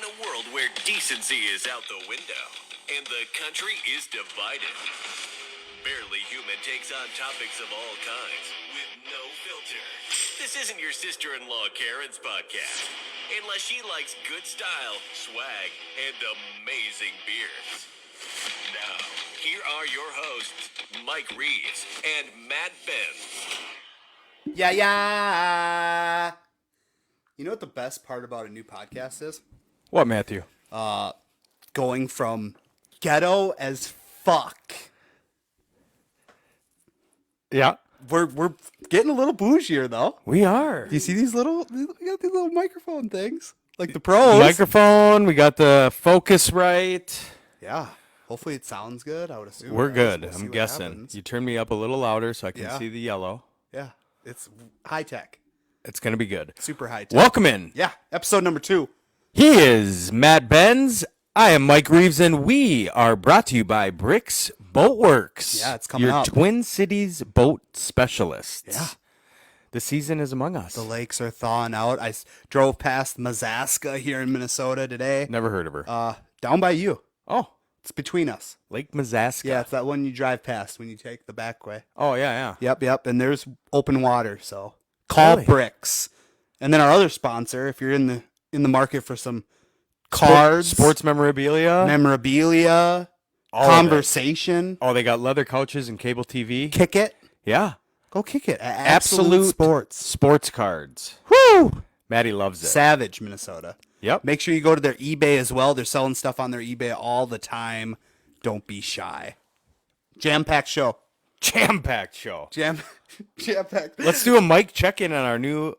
In a world where decency is out the window and the country is divided, Barely Human takes on topics of all kinds with no filter. This isn't your sister-in-law Karen's podcast, unless she likes good style, swag, and amazing beers. Now, here are your hosts, Mike Reeves and Matt Benz. Yeah. You know what the best part about a new podcast is? What, Matthew? Going from ghetto as fuck. Yeah, We're getting a little bougier though. we are. Do you see these little? We got these little microphone things, like the pros. Microphone, we got the focus right. Yeah. Hopefully it sounds good. I would assume. We're guys. good. We'll see I'm what guessing. happens. You turn me up a little louder so I can Yeah. see the yellow. Yeah. It's high tech. It's going to be good. Super high tech. Welcome in. Yeah. Episode number 2. He is Matt Benz. I am Mike Reeves, and we are brought to you by Bricks Boatworks. Yeah, it's coming your up. Twin Cities boat specialists. Yeah. The season is among us. The lakes are thawing out. I drove past Mazaska here in Minnesota today. Never heard of her. Down by you. Oh, It's between us. Lake Mazaska. Yeah, it's that one you drive past when you take the back way. Oh, yeah. Yep. And there's open water, so call Really? Bricks. And then our other sponsor, if you're in the market for some cards, Sports memorabilia. memorabilia, All of it. conversation, Oh, they got leather couches and cable TV. kick it. Yeah. Go kick it. At Absolute Sports. Sports cards. Woo! Maddie loves it. Savage, Minnesota. Yep. Make sure you go to their eBay as well. They're selling stuff on their eBay all the time. Don't be shy. Jam-packed show. Jam-packed show. Jam-packed. Let's do a mic check-in on our new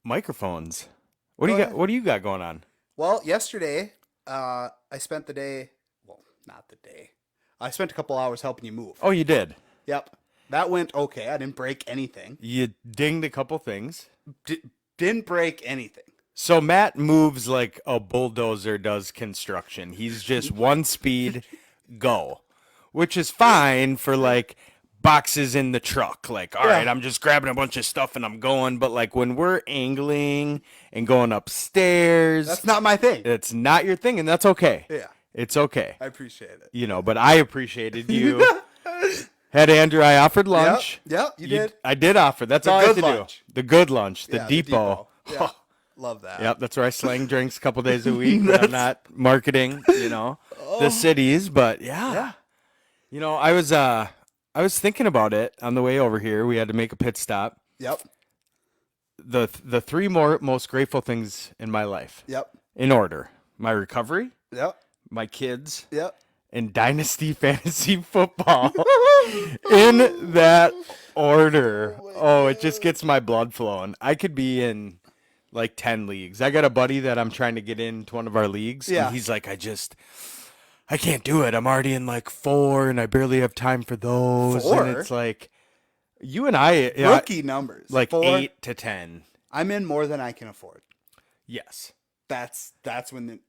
microphones. What do you got? What do you got going on? Well, yesterday, I spent the day. Well, not the day. I spent a couple hours helping you move. Oh, you did. Yep. That went okay. I didn't break anything. You dinged a couple things. Didn't break anything. So Matt moves like a bulldozer does construction. He's just one speed, go, which is fine for like boxes in the truck. Like, all right, I'm just grabbing a bunch of stuff and I'm going. But like when we're angling and going upstairs, That's not my thing. it's not your thing, and that's okay. Yeah. It's okay. I appreciate it. You know, but I appreciated you. Had Andrew, I offered lunch. Yep, you did. I did offer. That's The all I had good to lunch. do. The good lunch, the Yeah, depot. Yeah. Love that. Yep, that's where I slang drinks a couple days a week when I'm not marketing, the cities. But yeah. You know, I was thinking about it on the way over here. We had to make a pit stop. Yep. The three most grateful things in my life, Yep. in order: my recovery, Yep. my kids, Yep. and Dynasty Fantasy Football. In that order. Oh, it just gets my blood flowing. I could be in like 10 leagues. I got a buddy that I'm trying to get into one of our leagues. Yeah. And he's like, I can't do it. I'm already in like 4 and I barely have time for those. 4? And it's like, you and I, Rookie numbers. like 4. 8 to 10. I'm in more than I can afford. Yes. That's when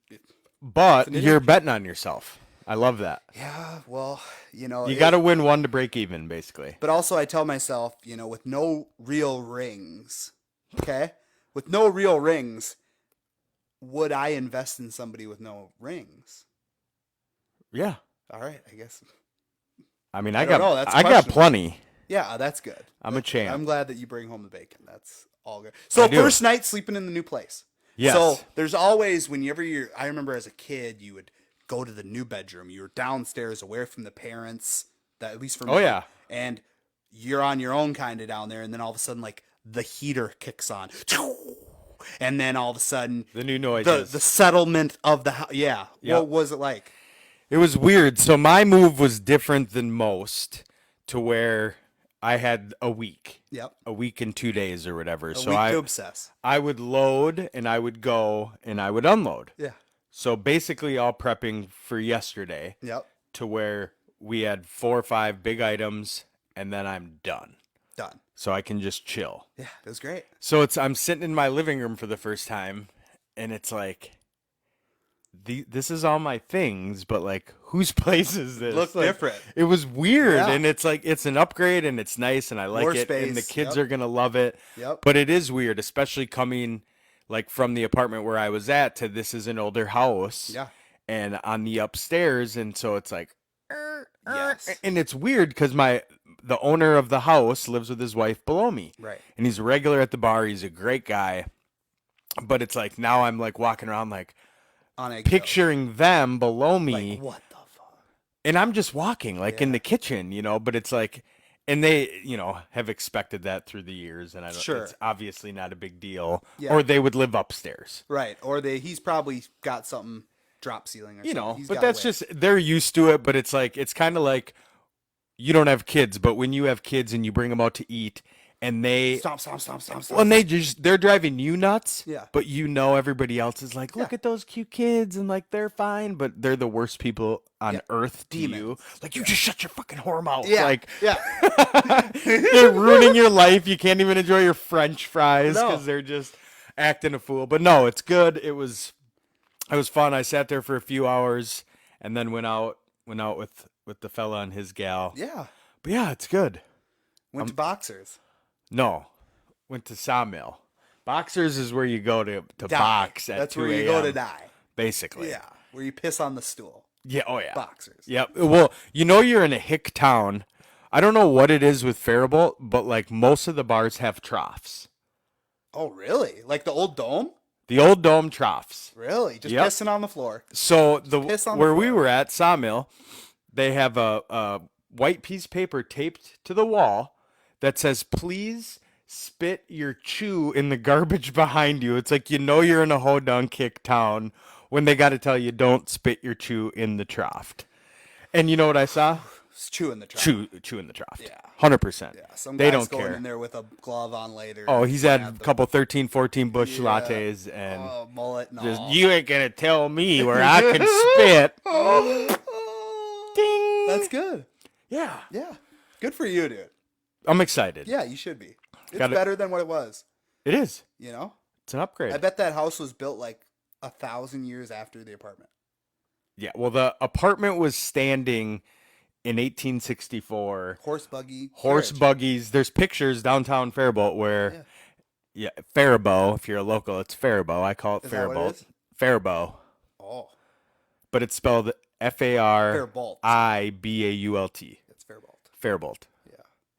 But you're betting on yourself. I love that. yeah, well, You got to win one to break even, basically. But also I tell myself, with no real rings, okay? With no real rings, would I invest in somebody with no rings? Yeah. All right, I guess. I mean, I don't know, that's I got questionable. plenty. Yeah, that's good. I'm a champ. I'm glad that you bring home the bacon. That's all good. So I do. first night sleeping in the new place. Yes. So there's always, I remember as a kid, you would go to the new bedroom. You were downstairs away from the parents, that at least for me. Oh, yeah. And you're on your own kind of down there. And then all of a sudden, like the heater kicks on. And then all of a sudden, The new noises. the settlement of the house. Yeah. Yep. What was it like? It was weird. So my move was different than most, to where I had a week and 2 days or whatever. A So week to obsess. I would load and I would go and I would unload. Yeah. So basically all prepping for yesterday, Yep. to where we had 4 or 5 big items and then I'm done. Done. So I can just chill. Yeah. It was great. So I'm sitting in my living room for the first time and it's like, this is all my things, but like, whose place is this? Look Like, different. It was weird, Yeah. and it's like it's an upgrade, and it's nice, and I like More it, and the space, kids yep. are gonna love it. Yep. But it is weird, especially coming like from the apartment where I was at to this is an older house. Yeah. And on the upstairs, and so it's like, Yes. and it's weird because the owner of the house lives with his wife below me. Right. And he's a regular at the bar. He's a great guy. But it's like now I'm like walking around like On eggshells. picturing them below me. Like, what the fuck? And I'm just walking like in the kitchen, but it's like, and they, have expected that through the years. And I don't, Sure. it's obviously not a big deal. Yeah. Or they would live upstairs. Right. Or he's probably got something drop ceiling or something. He's But got that's way. just, they're used to it. But it's like, it's kind of like you don't have kids, but when you have kids and you bring them out to eat and they, Stomp. well, and they're driving you nuts. Yeah. But everybody else is like, look at those cute kids and like they're fine, but they're the worst people on earth to you. Demons. Like you just shut your fucking whore mouth. Yeah. Like Yeah. they're ruining your life. You can't even enjoy your French fries No. because they're just acting a fool. But no, it's good. It was fun. I sat there for a few hours and then went out with the fella and his gal. Yeah. But yeah, it's good. Went to Boxers. No, went to Sawmill. Boxers is where you go to Die. box at That's 2 where you go to a.m., die. basically. Yeah. Where you piss on the stool. Yeah. Oh yeah. Boxers. Yep. Well, you're in a hick town. I don't know what it is with Faribault, but like most of the bars have troughs. Oh, really? Like the old dome? The old dome troughs. Really? Just Yep. pissing on the floor. So piss on the where we floor. were at Sawmill, they have a white piece of paper taped to the wall that says, "Please spit your chew in the garbage behind you." It's like you're in a hodunk kick town when they got to tell you don't spit your chew in the trough. And you know what I saw? It's chewing the trough. Chew in the trough. Yeah. 100%. Yeah. Some They guy's don't going care. in there with a glove on later. Oh, he's had Yeah, a couple 13, 14 bush Yeah. lattes and Oh, mullet and just all. you ain't gonna tell me where I can spit. Ding. That's good. Yeah. Yeah. Good for you, dude. I'm excited. Yeah, you should be. It's Got it. better than what it was, It is. you know? It's an upgrade. I bet that house was built like 1,000 years after the apartment. Yeah. Well, the apartment was standing in 1864. Horse buggy. Horse carriage. buggies. There's pictures downtown Faribault where, yeah, Faribault. If you're a local, it's Faribault. I call it Is that what it Faribault. is? Faribault, Oh, but it's spelled Faribault. Faribault. It's Faribault. Faribault. Yeah.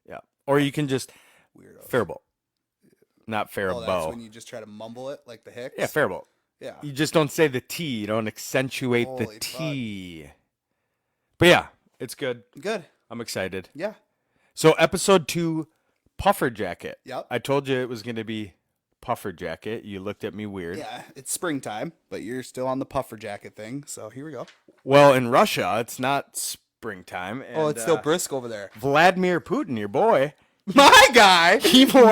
Yeah. Or you can just Weirdo. Faribault, not Oh, Faribault. that's when you just try to mumble it like the Hicks? Yeah, Faribault. Yeah. You just don't say the T. You don't accentuate Holy the fuck. T. But yeah, it's good. Good. I'm excited. Yeah. So episode 2, puffer jacket. Yep. I told you it was going to be puffer jacket. You looked at me weird. Yeah, it's springtime, but you're still on the puffer jacket thing, so here we go. Well, in Russia, it's not springtime. And, Oh, it's still brisk over there. Vladimir Putin, your boy. My guy! He wore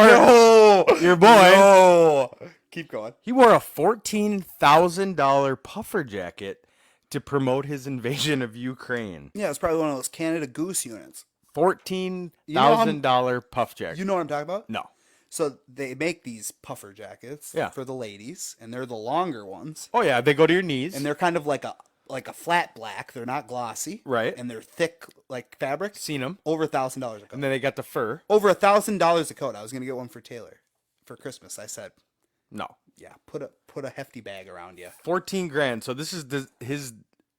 your boy. No! Keep going. He wore a $14,000 puffer jacket to promote his invasion of Ukraine. Yeah, it's probably one of those Canada Goose units. $14,000 puff jacket. You know what I'm talking about? No. So they make these puffer jackets Yeah. for the ladies, and they're the longer ones. Oh yeah, they go to your knees. And they're kind of like a flat black. They're not glossy. Right. And they're thick like fabric. Seen them. Over $1,000 a coat. And then they got the fur. Over $1,000 a coat. I was gonna get one for Taylor for Christmas. I said, No. yeah, put a hefty bag around you. 14 grand. So this is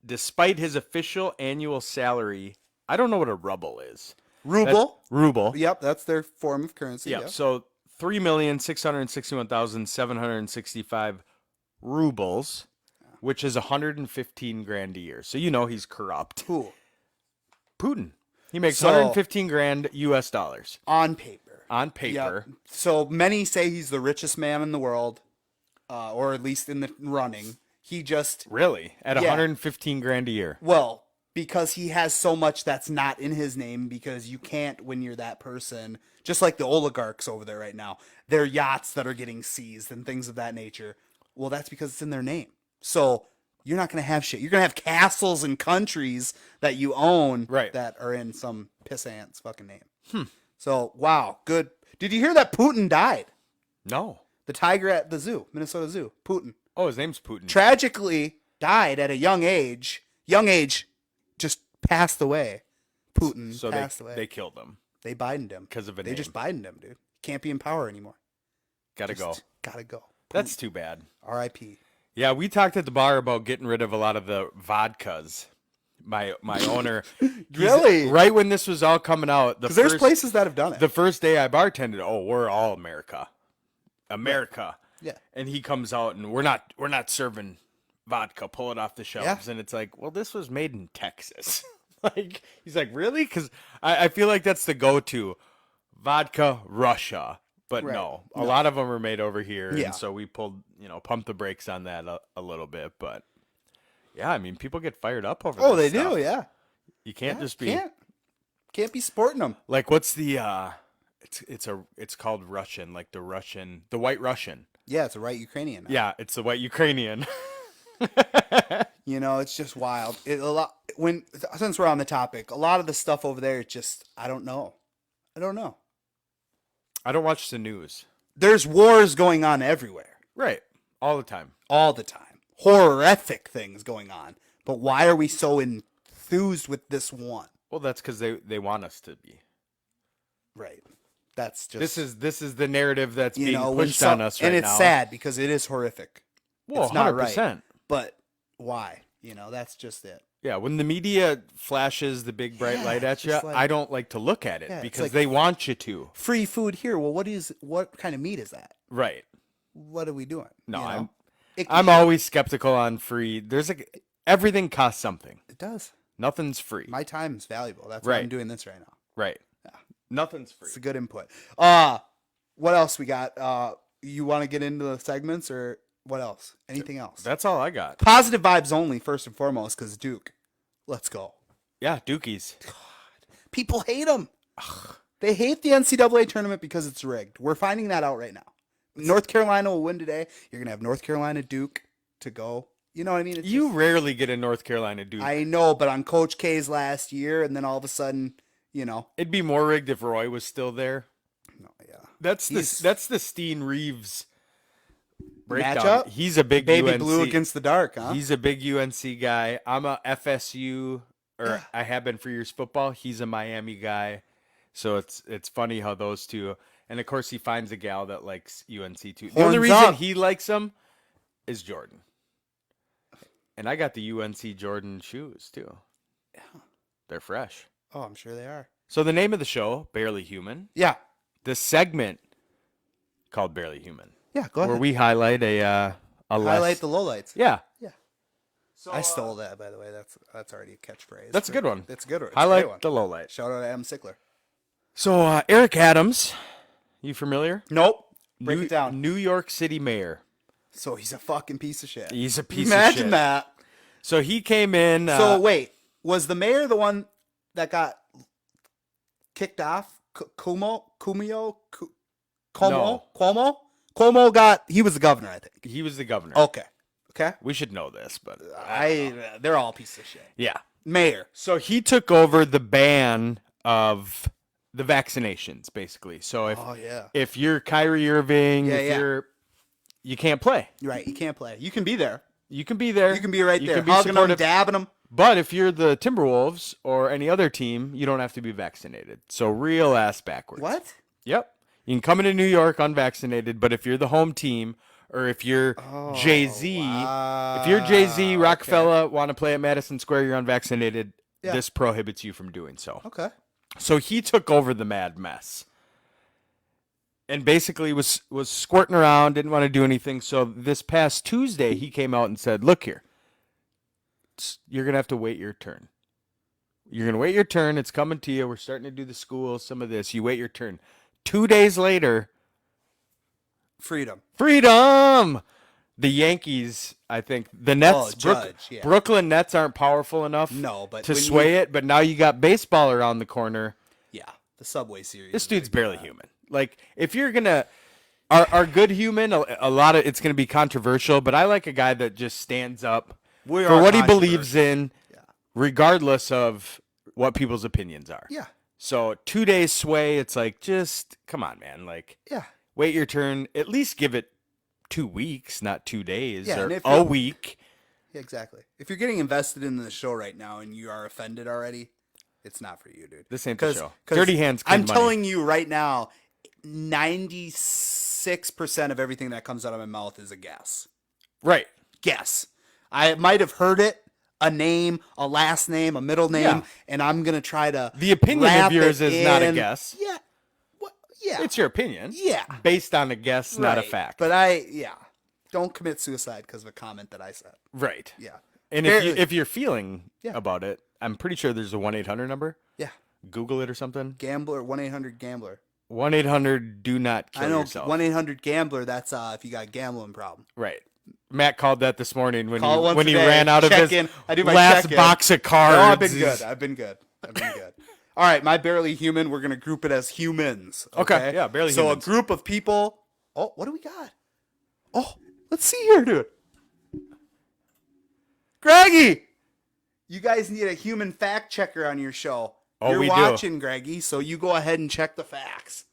despite his official annual salary. I don't know what a ruble is. Ruble. Ruble. Yep, that's their form of currency. Yeah. Yep. So 3,661,765 rubles, which is 115 grand a year. So he's corrupt. Who? Putin. He makes So- 115 grand US dollars On paper. on paper. Yep. So many say he's the richest man in the world, or at least in the running. He just Really? At Yeah. 115 grand a year. Well, because he has so much that's not in his name, because you can't, when you're that person, just like the oligarchs over there right now, their yachts that are getting seized and things of that nature. Well, that's because it's in their name. So you're not going to have shit. You're going to have castles and countries that you own Right. that are in some pissant's fucking name. So, wow, good. Did you hear that Putin died? No. The tiger at the zoo, Minnesota Zoo, Putin. Oh, his name's Putin. Tragically died at a young age, just passed away. Putin So passed away. they killed him. They Bidened him. 'Cause of a They just name. Bidened him, dude. Can't be in power anymore. Gotta go. Gotta go. That's too bad. R.I.P. Yeah, we talked at the bar about getting rid of a lot of the vodkas. My owner, Really? right when this was all coming out, Because there's places that have done it. the first day I bartended, we're all America. Yeah. And he comes out and we're not serving vodka, pull it off the shelves. Yeah. And it's like, well, this was made in Texas. Like, he's like, really? Because I feel like that's the go-to. Vodka, Russia. But Right. no, a lot of them are made over here. Yeah. And so we pumped the brakes on that a little bit. But yeah, I mean, people get fired up over Oh, this they stuff. do, yeah. You can't just be Can't be sporting them. like, what's the, it's called Russian, like the White Russian. Yeah, it's a right Ukrainian. Yeah, it's the White Ukrainian. You know, it's just wild. Since we're on the topic, a lot of the stuff over there, it's just I don't know. I don't watch the news. There's wars going on everywhere, Right. All the time. all the time. Horrific things going on. But why are we so enthused with this one? Well, that's because they want us to be. Right. That's just This is the narrative that's being when pushed on us right and it's now. sad because it is horrific. Well, It's not 100%. right. But why? That's just it. Yeah, when the media flashes the big bright Yeah, light at it's you, just like- I don't like to look at it Yeah, it's because like- they want you to. Free food here. Well, what kind of meat is that? Right. What are we doing? No, You know? I'm always skeptical on free. There's everything costs something. It does. Nothing's free. My time is valuable. That's why Right. I'm doing this right now. Right. Nothing's free. It's a good input. What else we got? You want to get into the segments or what else? Anything else? That's all I got. Positive vibes only, first and foremost, because Duke. Let's go. Yeah, Dookies. People hate them. They hate the NCAA tournament because it's rigged. We're finding that out right now. North Carolina will win today. You're going to have North Carolina Duke to go. You know what I mean? It's You just- rarely get a North Carolina Duke. I know, but on Coach K's last year, and then all of a sudden, It'd be more rigged if Roy was still there. no, yeah. That's He's- the Steen Reeves breakdown. Matchup? He's a big Baby UNC. blue against the dark, huh? He's a big UNC guy. I'm a FSU, or I have been for years football. He's a Miami guy. So it's funny how those two, and of course he finds a gal that likes UNC too. The only Horns reason up. he likes them is Jordan. And I got the UNC Jordan shoes too. Yeah. They're fresh. Oh, I'm sure they are. So the name of the show, Barely Human. Yeah. The segment called Barely Human, Yeah, go where ahead. we highlight Highlight the lowlights. yeah. I stole that, by the way. That's already a catchphrase. That's a good one. That's a good one. It's a great Highlight one. the low light. Shout out to Adam Sickler. So Eric Adams, you familiar? Nope. Break it down. New York City mayor. So he's a fucking piece of shit. He's a piece Imagine of shit. that. So he came in. So wait, was the mayor the one that got kicked off? Cuomo? No. Cuomo got. He was the governor, I think. He was the governor. Okay. We should know this, but They're all pieces of shit. yeah. Mayor. So he took over the ban of the vaccinations, basically. So Oh yeah. if you're Kyrie Irving, Yeah. you can't play. You're right. You can't play. You can be there. You can be there. You can be right You there, can be hugging them, supportive. dabbing them. But if you're the Timberwolves or any other team, you don't have to be vaccinated. So real ass backwards. What? Yep. You can come into New York unvaccinated, but if you're the home team or if you're Jay-Z, if you're Jay-Z, Rockefeller, want to play at Madison Square, you're unvaccinated, Yeah. this prohibits you from doing so. Okay. So he took over the mad mess. And basically was squirting around, didn't want to do anything. So this past Tuesday, he came out and said, look here, you're going to have to wait your turn. You're going to wait your turn. It's coming to you. We're starting to do the school, some of this. You wait your turn. 2 days later, Freedom. freedom! The Yankees, I think, the Nets, Judge, yeah. Brooklyn Nets aren't powerful enough No, but to when sway it. But now you got baseball around the corner. Yeah. The Subway Series. This is dude's big for barely that. human. Like, if you're gonna, our good human, a lot of it's gonna be controversial. But I like a guy that just stands up We for are what he believes controversial. in, Yeah. regardless of what people's opinions are. Yeah. So 2 days sway, it's like, just come on, man. Like, Yeah. wait your turn. At least give it 2 weeks, not 2 days Yeah, or and if a you- week. Yeah, exactly. If you're getting invested in the show right now and you are offended already, it's not for you, dude. This ain't the show. 'cause Dirty Hands. Kid I'm money. telling you right now, 96% of everything that comes out of my mouth is a guess. Right. Guess. I might have heard it, a name, a last name, a middle name, Yeah. and I'm going to try to The opinion wrap of yours it is not a in- guess. Yeah. Yeah. It's your opinion. Yeah. Based on a guess, not a Right. fact. But don't commit suicide because of a comment that I said. right. Yeah. And Barely. if you're feeling Yeah. about it, I'm pretty sure there's a 1-800 number. Yeah. Google it or something. Gambler, 1-800-GAMBLER. 1-800 do not kill I know yourself. 1-800-GAMBLER, that's if you got a gambling problem. Right. Matt called that this morning when Call once he a day, ran out of check his in. I do my last check-in. box of cards. No, I've been good. I've been good. All right, my barely human, we're going to group it as humans. Okay, yeah, barely so humans. a group of people. Oh, what do we got? Oh, let's see here, dude. Greggy! You guys need a human fact checker on your show. Oh, You're we do. watching, Greggy, so you go ahead and check the facts.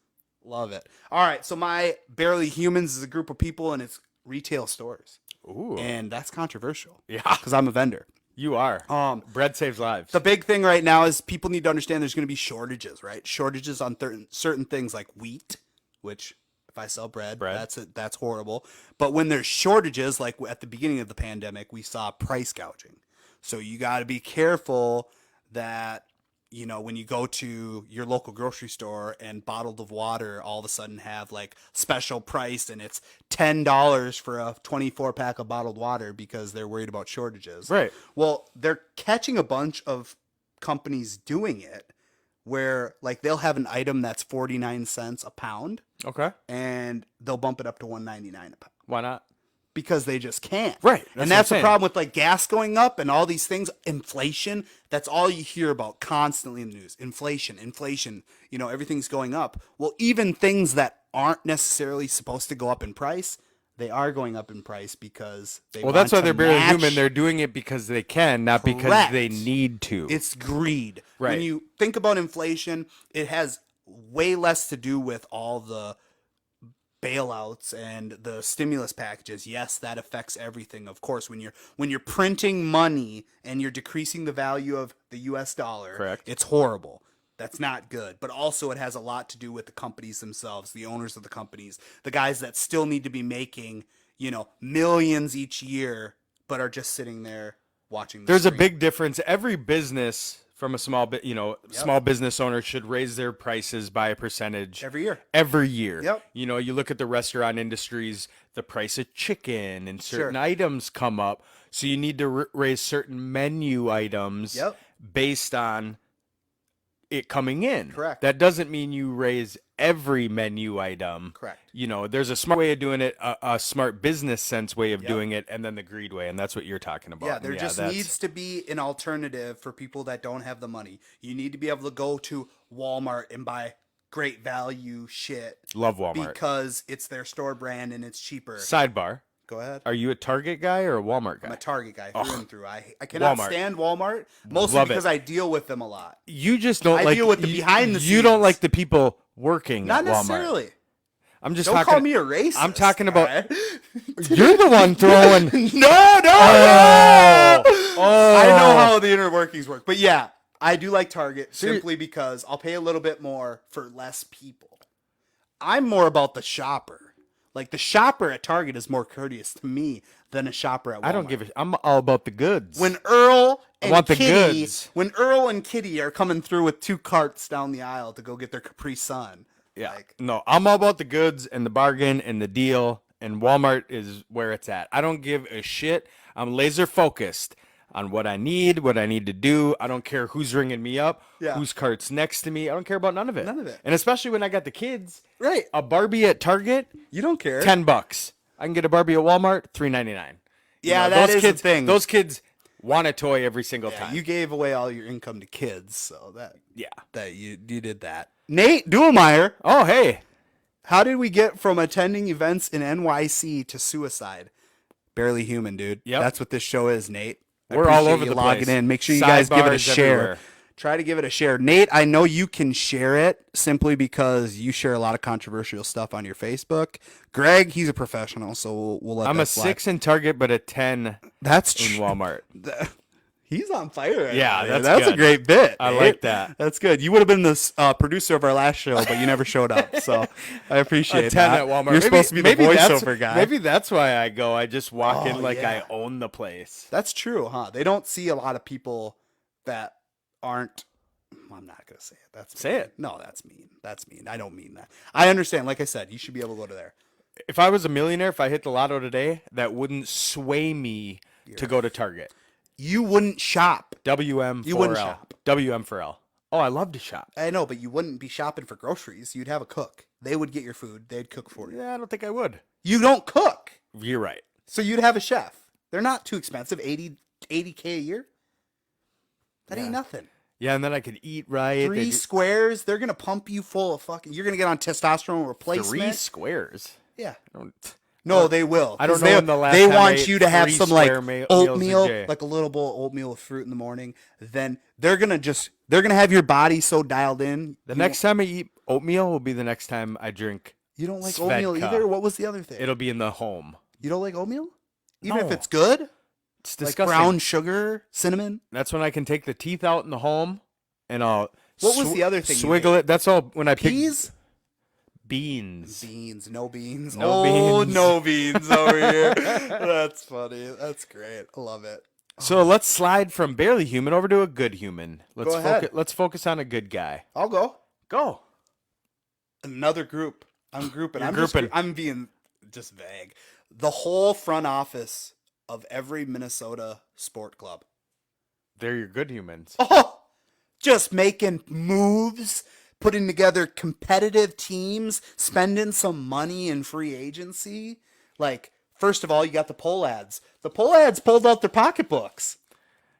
Love it. All right, so my barely humans is a group of people, and it's retail stores. Ooh. And that's controversial. Yeah. Because I'm a vendor. You are. Bread saves lives. The big thing right now is people need to understand there's going to be shortages, right? Shortages on certain things like wheat, which if I sell bread. That's horrible. But when there's shortages, like at the beginning of the pandemic, we saw price gouging. So you got to be careful that, you know, when you go to your local grocery store and bottled of water all of a sudden have like special price and it's $10 for a 24 pack of bottled water because they're worried about shortages. Right. Well, they're catching a bunch of companies doing it where like they'll have an item that's 49 cents a pound Okay. and they'll bump it up to 1.99 a pound Why not? because they just can't. Right. And what that's I'm the saying. problem with like gas going up and all these things, inflation. That's all you hear about constantly in the news. Inflation, you know, everything's going up. Well, even things that aren't necessarily supposed to go up in price, they are going up in price because they Well, that's why want they're to barely match. human. They're doing it because they can, not because Correct. they need to. It's greed. Right. When you think about inflation, it has way less to do with all the bailouts and the stimulus packages. Yes, that affects everything. Of course, when you're printing money and you're decreasing the value of the US dollar, Correct. it's horrible. That's not good. But also it has a lot to do with the companies themselves, the owners of the companies, the guys that still need to be making, you know, millions each year but are just sitting there watching the There's a screen. big difference. Every business from a small bit, small business owner should raise their prices by a percentage every year. Every year. Yep. You know, you look at the restaurant industries, the price of chicken and certain Sure. items come up. So you need to raise certain menu items Yep. based on it coming in. Correct. That doesn't mean you raise every menu item. Correct. You know, there's a smart way of doing it, a smart business sense way of Yep. doing it, and then the greed way, and that's what you're talking about. Yeah, there And just that's- needs to be an alternative for people that don't have the money. You need to be able to go to Walmart and buy great value shit Love Walmart. because it's their store brand and it's cheaper. Sidebar. Go ahead. Are you a Target guy or a Walmart guy? I'm a Target guy through and through. I cannot Walmart. stand Walmart, mostly Love because it. I deal with them a lot. You just don't I like deal with the you- behind the You don't scenes. like the people working Not at Walmart. necessarily. I'm just Don't talking. call me a racist. I'm talking about. all right? You're the one throwing. No. Oh. I know how the inner workings work. But yeah, I do like Target So you're- simply because I'll pay a little bit more for less people. I'm more about the shopper. Like the shopper at Target is more courteous to me than a shopper at Walmart. I don't give a. I'm all about the goods. When Earl and want the Kitty, goods. when Earl and Kitty are coming through with 2 carts down the aisle to go get their Capri Sun. yeah, Like, no, I'm all about the goods and the bargain and the deal. And Walmart is where it's at. I don't give a shit. I'm laser focused on what I need to do. I don't care who's ringing me up, Yeah. whose cart's next to me. I don't care about none of it. None of it. And especially when I got the kids. right. A Barbie at Target, You don't care. $10. I can get a Barbie at Walmart, $3.99. Yeah, that those is the kids, thing. Those kids want a toy every single Yeah, time. you gave away all your income to kids, so yeah. that you did that. Nate Duhlmeyer, Oh, hey. how did we get from attending events in NYC to suicide? Barely human, dude. Yep. That's what this show is, Nate. I We're all appreciate over you the logging place. in. Make sure you guys give it a Sidebars share. everywhere. Try to give it a share. Nate, I know you can share it simply because you share a lot of controversial stuff on your Facebook. Greg, he's a professional, so we'll let I'm that a slide. 6 in Target, but a 10 That's in true. Walmart. He's on fire. Right Yeah, now, that's a good. great bit. I Nate. like that. That's good. You would have been the producer of our last show, but you never showed up. So I appreciate A 10 that. at Walmart. You're Maybe- supposed to be the maybe that's- voiceover guy. Maybe that's why I go. I just walk in like yeah. I own the place. That's true, huh? They don't see a lot of people that aren't. I'm not gonna say it. That's Say mean. it. No, that's mean. That's mean. I don't mean that. I understand. Like I said, you should be able to go to there. If I was a millionaire, if I hit the lotto today, that wouldn't sway me to go to Target. You wouldn't shop. WM4L. You wouldn't shop. WM4L. Oh, I love to shop. I know, but you wouldn't be shopping for groceries. You'd have a cook. They would get your food. They'd cook for you. Yeah, I don't think I would. You don't cook, You're right. so you'd have a chef. They're not too expensive. 80K a year. That ain't nothing. Yeah, and then I could eat right. 3 squares. They're gonna pump you full of fucking. You're gonna get on testosterone replacement. 3 squares. Yeah. I don't- No, they will. I don't 'Cause know They, when the last they time I want ate you to have 3 some like square meals a oatmeal, day. like a little bowl of oatmeal with fruit in the morning. Then they're gonna have your body so dialed in. The next time I eat oatmeal will be the next time I drink. You don't like Svedka. oatmeal either. What was the other thing? It'll be in the home. You don't like oatmeal, even if No. it's good, It's like disgusting. brown sugar, cinnamon. That's when I can take the teeth out in the home, and I'll. What was the other thing you Swiggle ate? it. That's all. When I pick Peas, beans. beans, no beans. No Oh, beans. no beans over here. That's funny. That's great. I love it. So let's slide from barely human over to a good human. Let's Go ahead. Let's focus on a good guy. I'll go. Go. Another group. I'm grouping. You're I'm grouping. I'm being just vague. The whole front office of every Minnesota sport club. They're your good humans. Oh, just making moves, putting together competitive teams, spending some money in free agency. Like, first of all, you got the poll ads. The poll ads pulled out their pocketbooks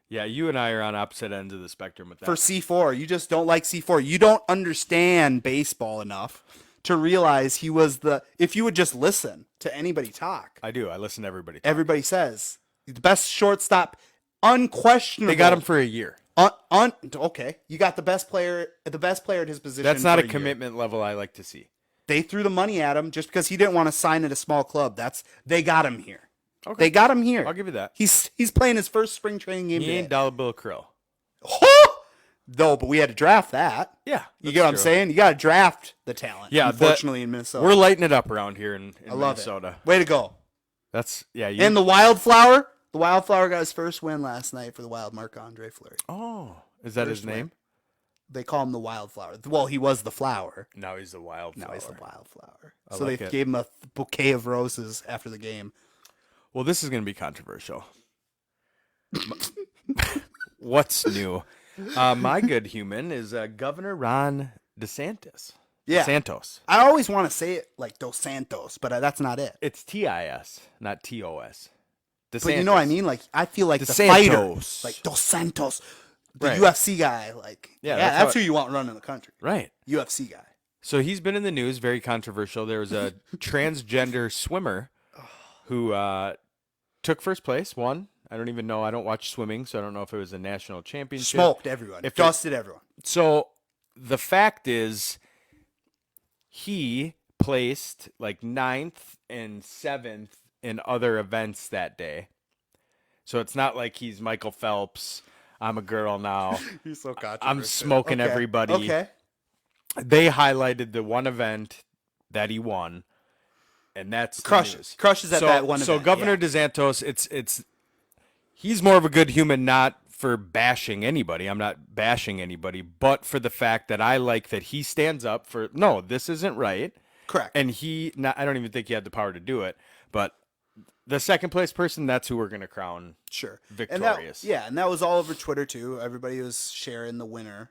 Yeah, you and I are on opposite ends of the spectrum with that. for C4. You just don't like C4. You don't understand baseball enough to realize he was if you would just listen to anybody talk, I do. I listen to everybody. Talk. everybody says the best shortstop, unquestionable. They got him for a year. Okay, you got the best player at his position. That's not for a year. commitment level I like to see. They threw the money at him just because he didn't want to sign at a small club. They got him here. Okay. They got him here. I'll give you that. He's playing his first spring training game He today. ain't Dollar Bill Krill. No, but we had to draft that. Yeah. You get what I'm saying? You got to draft the talent. Yeah, unfortunately in Minnesota. We're lighting it up around here in I love Minnesota. it. Way to go. That's yeah. You, And the Wildflower. The Wildflower got his first win last night for the Wild, Marc-Andre Fleury. oh, is that his First win. name? They call him the Wildflower. Well, he was the flower. Now he's the wild. Now he's the Wildflower. I So like they it. gave him a bouquet of roses after the game. Well, this is going to be controversial. What's new? My good human is Governor Ron DeSantis. Yeah. Santos. I always want to say it like Dos Santos, but that's not it. It's TIS, not TOS. DeSantis. But you know what I mean? Like, I feel like the fighter. DeSantos. Like Dos Santos. The Right. UFC guy. Like, Yeah, yeah, that's that's how- who you want running the country. Right. UFC guy. So he's been in the news, very controversial. There was a transgender swimmer who took first place, won. I don't even know. I don't watch swimming, so I don't know if it was a national championship. Smoked everyone. If Dusted everyone. So the fact is, he placed like 9th and 7th in other events that day. So it's not like he's Michael Phelps. I'm a girl now. You're so controversial. I'm smoking Okay. everybody. Okay. They highlighted the one event that he won, and that's the Crushes. news. Crushes at that one So event, Governor yeah. DeSantos, it's he's more of a good human, not for bashing anybody. I'm not bashing anybody, but for the fact that I like that he stands up for no, this isn't right. Correct. And I don't even think he had the power to do it, but the second place person, that's who we're going to crown. Sure. Victorious. And that was all over Twitter too. Everybody was sharing the winner.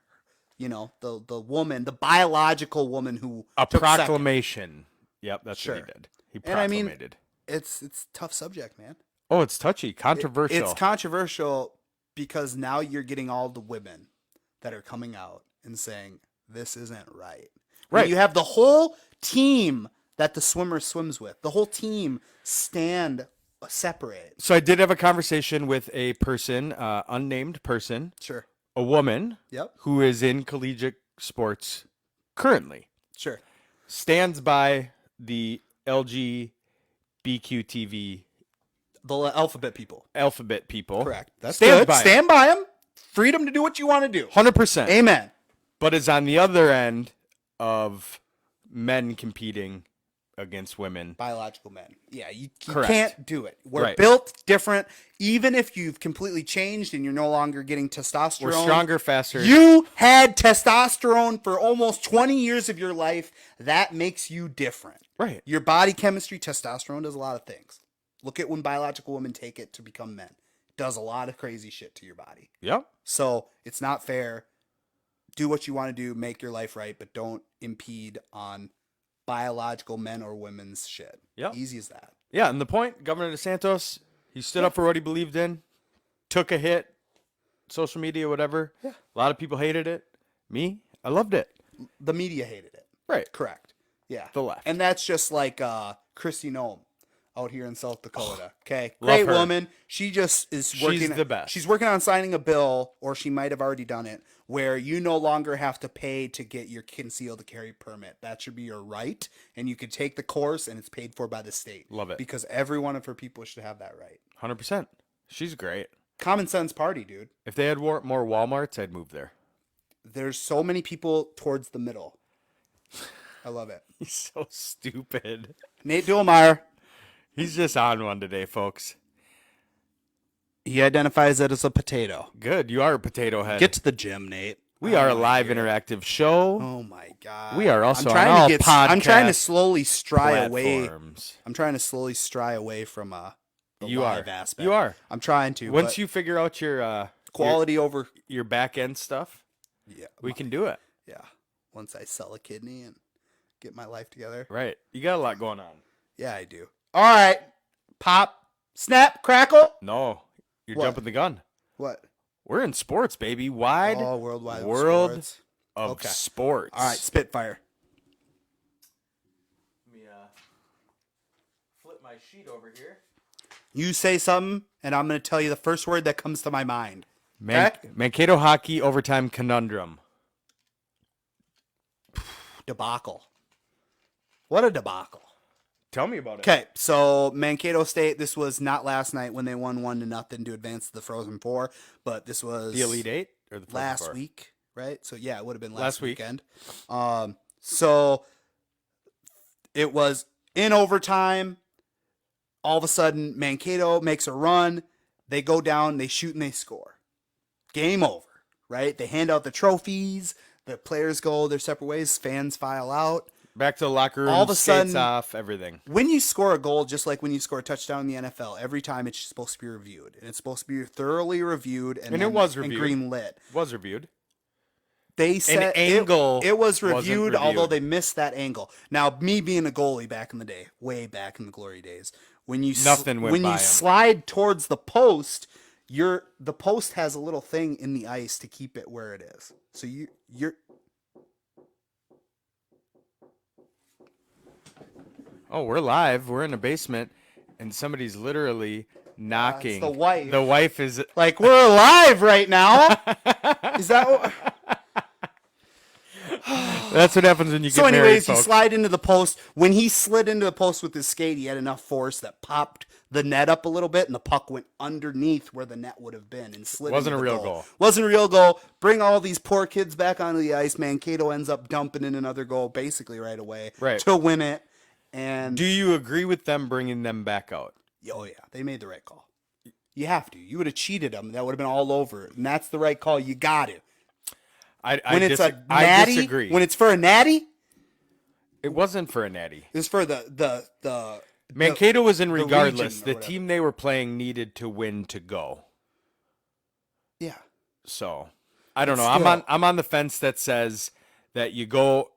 You know, the woman, the biological woman who A took second. proclamation. Yep, that's what he Sure. did. He And I mean, proclamated. It's tough subject, man. Oh, it's touchy, controversial. It's controversial because now you're getting all the women that are coming out and saying this isn't right. Right. When you have the whole team that the swimmer swims with. The whole team stand separate. So I did have a conversation with a person, unnamed person, Sure. a woman Yep. who is in collegiate sports currently, Sure. stands by the LGBTQTV The alphabet people. alphabet people. Correct. That's Stands good. by it. Stand by them. Freedom to do what you want to do. 100%. Amen. But is on the other end of men competing against women. Biological men. Yeah, you Correct. can't do it. We're Right. built different. Even if you've completely changed and you're no longer getting testosterone. We're stronger, faster. You had testosterone for almost 20 years of your life. That makes you different. Right. Your body chemistry, testosterone does a lot of things. Look at when biological women take it to become men. It does a lot of crazy shit to your body. Yep. So it's not fair. Do what you want to do, make your life right, but don't impede on biological men or women's shit. Yep. Easy as that. Yeah, and the point, Governor DeSantis, he stood up for what he believed in, took a hit, social media, whatever. Yeah. A lot of people hated it. Me, I loved it. The media hated it. Right. Correct. Yeah. The left. And that's just like Kristi Noem out here in South Dakota. Okay. Love Great her. woman. She just is working. She's the best. She's working on signing a bill, or she might have already done it, where you no longer have to pay to get your concealed carry permit. That should be your right. And you could take the course and it's paid for by the state. Love it. Because every one of her people should have that right. 100%. She's great. Common sense party, dude. If they had more Walmarts, I'd move there. There's so many people towards the middle. I love it. He's so stupid. Nate Duhlmeyer. He's just on one today, folks. He identifies it as a potato. Good. You are a potato head. Get to the gym, Nate. We are a live interactive show. Oh my god. We are also I'm trying on all to get. I'm trying to podcast slowly stray away. platforms. I'm trying to slowly stray away from the You live are. aspect. You are. I'm trying to. Once but you figure out your quality over. your back end stuff, Yeah. we can do it. Yeah. Once I sell a kidney and get my life together. Right. You got a lot going on. Yeah, I do. All right. Pop. Snap. Crackle. No, you're What? jumping the gun. What? We're in sports, baby. Wide Oh, worldwide world sports. of Okay. sports. All right. Spitfire. Let me flip my sheet over here. You say something, and I'm going to tell you the first word that comes to my mind. Mankato hockey overtime conundrum. Debacle. What a debacle. Tell me about it. Okay, so Mankato State, this was not last night when they won 1-0 to advance to the Frozen Four, but this was The Elite Eight or the Frozen last Four? week, right? So yeah, it would have been Last week. weekend. So it was in overtime. All of a sudden, Mankato makes a run. They go down, they shoot, and they score. Game over, right? They hand out the trophies. The players go their separate ways. Fans file out. Back to the locker room. All of a skates sudden- off everything. When you score a goal, just like when you score a touchdown in the NFL, every time it's supposed to be reviewed. And it's supposed to be thoroughly reviewed and it was reviewed. and green lit. Was reviewed. They said angle it was wasn't reviewed, although reviewed. they missed that angle. Now, me being a goalie back in the day, way back in the glory days, when you Nothing went when by you 'em. slide towards the post, the post has a little thing in the ice to keep it where it is. So you're Oh, we're live. We're in a basement, and somebody's literally knocking. the wife. The wife is. like, we're alive right now. Is that what? That's what happens when you So get married, anyways, he folks. slid into the post. When he slid into the post with his skate, he had enough force that popped the net up a little bit, and the puck went underneath where the net would have been and slid. Wasn't into a the real goal. Wasn't a real goal. Bring all these poor kids back onto the ice. Mankato ends up dumping in another goal basically right away Right. to win it. And Do you agree with them bringing them back out? oh yeah, they made the right call. You have to. You would have cheated them. That would have been all over. And that's the right call. You got to. When it's a I natty, disagree. when it's for a natty, It wasn't for a natty. it's for the Mankato was in the regardless. region or The whatever. team they were playing needed to win to go. yeah. So I don't But know. still. I'm on the fence that says that you go.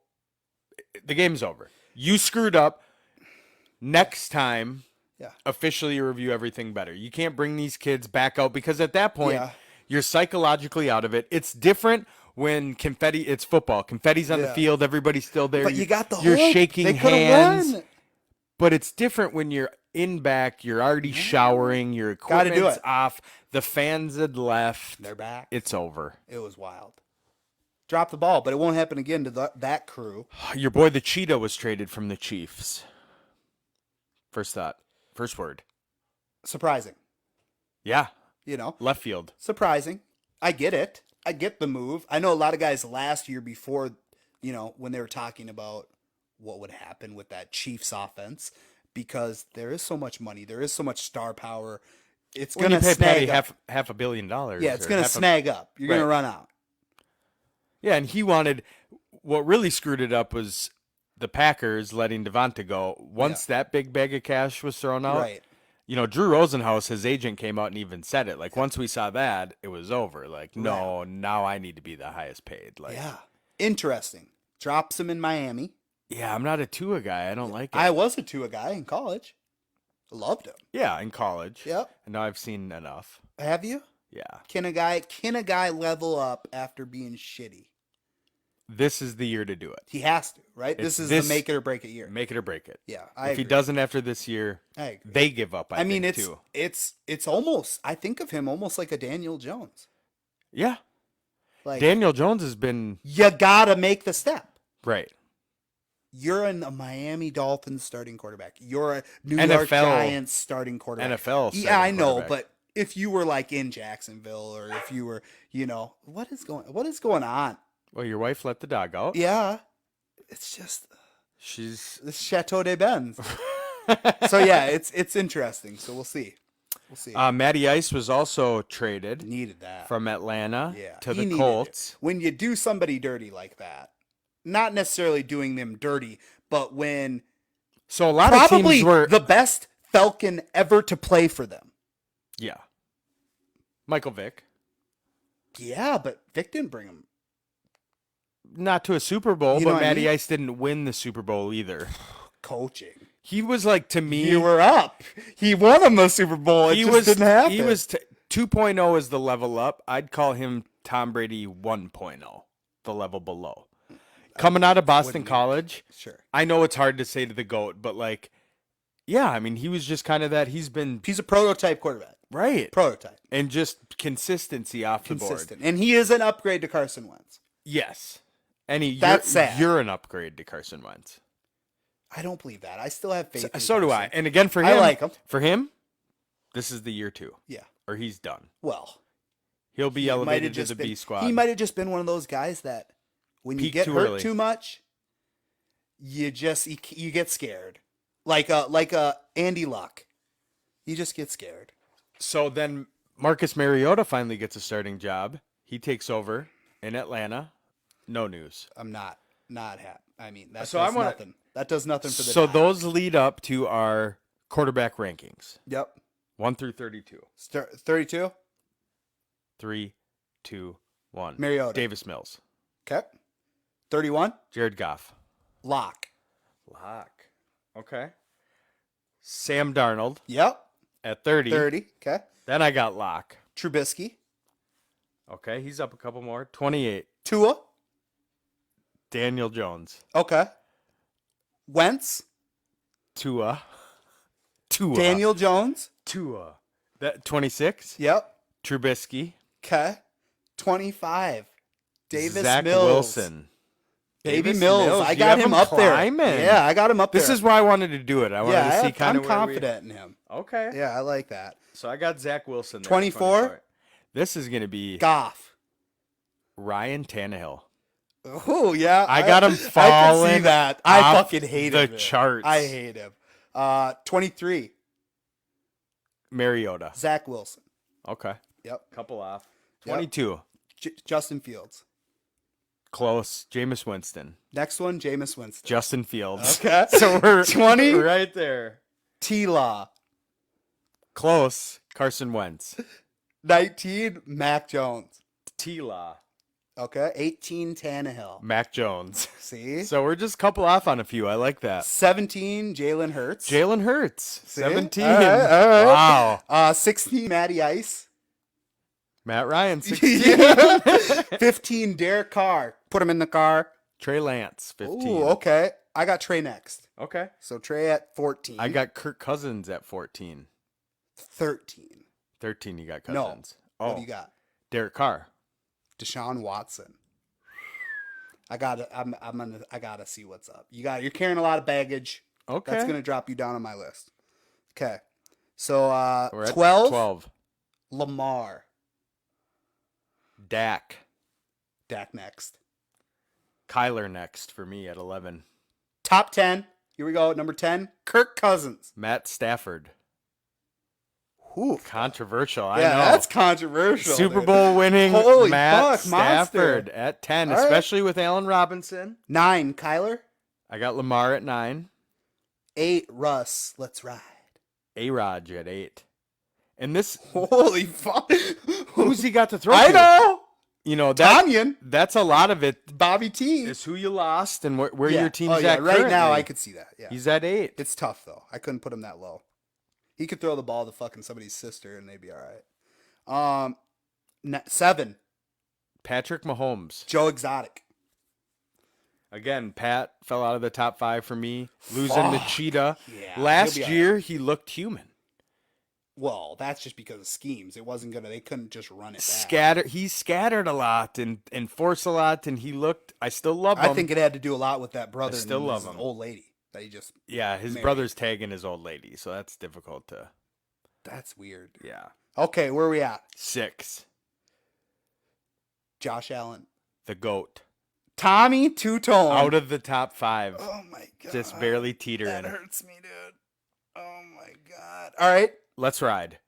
The game's over. You screwed up. Next time, Yeah. officially review everything better. You can't bring these kids back out because at that point, Yeah. you're psychologically out of it. It's different when confetti. It's football. Confetti's on the Yeah. field. Everybody's still there. But you got the You're hope. shaking They coulda hands. won. But it's different when you're in back. You're already showering. Your Gotta do equipment's it. off. The fans had left. They're back. It's over. It was wild. Drop the ball, but it won't happen again to that crew. Your boy the Cheetah was traded from the Chiefs. First thought. First word. Surprising. Yeah, You know, left field. surprising. I get it. I get the move. I know a lot of guys last year before, when they were talking about what would happen with that Chiefs offense, because there is so much money, there is so much star power. It's When gonna you pay Patty snag up. half $1 billion. Yeah, it's or gonna half a- snag up. You're gonna Right. run out. Yeah, and he wanted. What really screwed it up was the Packers letting Devonta go. Once that big bag of cash was thrown out, Right. Drew Rosenhaus, his agent, came out and even said it. Like, once we saw that, it was over. Like, no, now I need to be the highest paid. Like, Yeah. Interesting. Drops him in Miami. yeah, I'm not a Tua guy. I don't like it. I was a Tua guy in college. Loved him. Yeah, in college. Yep. And now I've seen enough. Have you? Yeah. Can a guy level up after being shitty? This is the year to do it. He has to, right? This is the make it or break it year. Make it or break it. Yeah, If he doesn't after this year, I agree. they give up. I mean, think, it's almost. I think of him almost like a Daniel Jones. Yeah. Like Daniel Jones has been you gotta make the step. right. You're a Miami Dolphins starting quarterback. You're a New York NFL Giants starting quarterback. NFL Yeah, starting I know, quarterback. but if you were like in Jacksonville, or if you were, what is going on? Well, your wife let the dog out. Yeah, it's just She's this Chateau de Benz. So yeah, it's interesting. So we'll see. We'll see. Matty Ice was also traded Needed that. from Atlanta Yeah, to he the needed Colts. it. When you do somebody dirty like that, not necessarily doing them dirty, but when So a lot of probably teams were the best Falcon ever to play for them. yeah. Michael Vick, Yeah, but Vic didn't bring him. not to a Super Bowl, You know but what I Matty mean? Ice didn't win the Super Bowl either. Coaching. He was like, to me, You were up. He won him a Super Bowl. It he just was didn't happen. he was 2.0 is the level up. I'd call him Tom Brady 1.0, the level below. Coming out of Boston wouldn't College, sure. I know it's hard to say to the GOAT, but like, yeah, I mean, he was just kind of that. He's been He's a prototype quarterback. right Prototype. and just consistency off the board. Consistent. And he is an upgrade to Carson Wentz. Yes, and That's sad. You're an upgrade to Carson Wentz. I don't believe that. I still have faith in So do I. Carson. And again, for him, I like him. For him, this is the year 2, Yeah. or he's done. Well, He'll be he might have elevated to just the been- B squad. He might have just been one of those guys that when you Peaked get too hurt early. too much, you get scared. Like a Andy Luck. You just get scared. So then Marcus Mariota finally gets a starting job. He takes over in Atlanta. No news. I'm not happy. I mean, that So does I wanna- nothing. That does nothing for the So Dodgers. those lead up to our quarterback rankings. Yep. 1 through 32. 32. 3, 2, 1. Mariota. Davis Mills. Okay. 31. Jared Goff. Lock. Lock. Okay. Sam Darnold Yep. at 30. 30. Okay. Then I got Lock. Trubisky. Okay, he's up a couple more. 28. Tua. Daniel Jones. Okay. Wentz. Tua. Daniel Jones. Tua. That 26. Yep. Trubisky. Okay. 25. Davis Zach Mills. Wilson. Baby Davis Mills. I You got have him up climbing. there. Yeah, I got him up This there. is why I wanted to do it. I wanted to see kind I'm of confident in him. Okay. Yeah, I like that. So I got Zach Wilson. There, 24? This is going to be Goff. Ryan Tannehill. Oh, yeah. I got him I can see falling that. I off fucking hate the him. charts. I hate him. 23. Mariota. Zach Wilson. Okay. Yep. Couple off. Yep. 22. Justin Fields. Close. Jameis Winston. Next one, Jameis Winston. Justin Fields. Okay. So we're 20. right there. T-Law. Close. Carson Wentz. 19, Mac Jones. T-Law. Okay. 18, Tannehill. Mac Jones. See? So we're just a couple off on a few. I like that. 17, Jalen Hurts. Jalen Hurts. 17. All right. Wow. 16, Matty Ice. Matt Ryan. 16. 15, Derek Carr. Put him in the car. Trey Lance. 15. Ooh, okay. I got Trey next. Okay. So Trey at 14. I got Kirk Cousins at 14. 13. 13 you got No. Cousins. What do you got? Derek Carr. Deshaun Watson. I gotta see what's up. You're carrying a lot of baggage. Okay. That's gonna drop you down on my list. Okay. So We're at 12, 12. Lamar. Dak. Dak next. Kyler next for me at 11. Top 10. Here we go. Number 10, Kirk Cousins. Matt Stafford. Ooh, Controversial, I yeah, know. that's controversial. Super dude. Bowl winning Holy Matt fuck, monster. Stafford at 10, All right. especially with Allen Robinson. 9, Kyler. I got Lamar at 9. 8, Russ. Let's ride. A-Rod at 8. And this, Holy fuck. who's he got to throw I to? know. You know, that, Tanyan. that's a lot of it Bobby T. is who you lost and where Yeah. your team's yeah, at right now currently. I could see that. Yeah. He's at 8. It's tough though. I couldn't put him that low. He could throw the ball to fucking somebody's sister and they'd be all right. 7, Patrick Mahomes. Joe Exotic. Again, Pat fell out of the top 5 for me, losing the Fuck. Cheetah. Yeah, Last he'll be all year, he looked human. Well, that's just because of schemes. It wasn't gonna. They couldn't just run it back. He scattered a lot and forced a lot, and he looked. I still love him. I think it had to do a lot with that brother. still and love his him. Old lady that he just. yeah, his married. brother's tagging his old lady, so that's difficult to. That's weird. Yeah, Okay, where are we at? 6. Josh Allen, The GOAT Tommy Two Tone. out of the top 5, Oh my god. just barely teetering. That hurts me, dude. Oh my god. All right, Let's ride.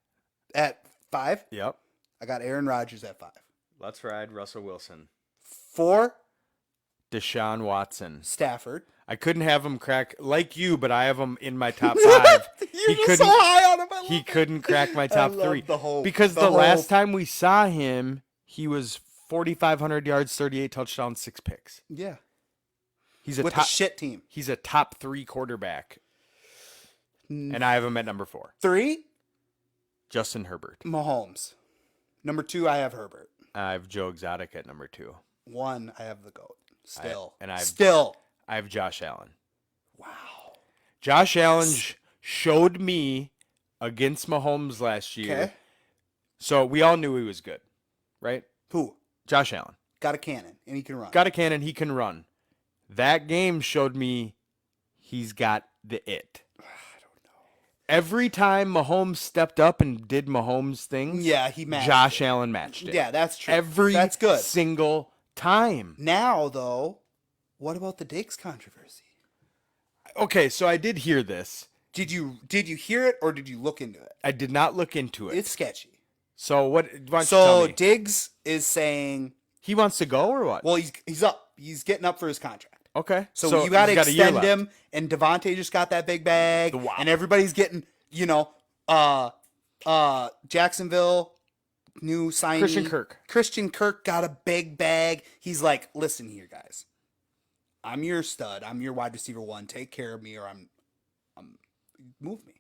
at 5, Yep. I got Aaron Rodgers at 5. Let's ride. Russell Wilson, 4, Deshaun Watson. Stafford. I couldn't have him crack like you, but I have him in my top 5. You're He just couldn't- so high on him. I love He it. couldn't crack my top love 3 the hope. because The the last hope. time we saw him, he was 4,500 yards, 38 touchdowns, 6 picks. Yeah, He's a with top. the shit team. He's a top 3 quarterback, and I have him at number 4. 3, Justin Herbert. Mahomes. Number 2, I have Herbert. I have Joe Exotic at number 2. 1, I have the GOAT. Still. and I've- Still. I have Josh Allen. Wow. Josh Allen showed me against Mahomes last year. Okay. So we all knew he was good, right? Who? Josh Allen. Got a cannon, and he can run. Got a cannon, he can run. That game showed me he's got the it. I don't know. Every time Mahomes stepped up and did Mahomes things, Yeah, he matched Josh it. Allen matched it. Yeah, that's true. Every That's good. single time. Now, though, what about the Diggs controversy? Okay, so I did hear this. Did you hear it or did you look into it? I did not look into it. It's sketchy. So what? Why don't you tell So me? Diggs is saying, He wants to go or what? well, he's up. He's getting up for his contract. Okay. So you got to he's got a year extend left. him, and Devontae just got that big bag, The wop. and everybody's getting, Jacksonville, new signing. Christian Kirk got a big bag. He's like, listen here, guys. I'm your stud. I'm your wide receiver 1. Take care of me, or I'm move me.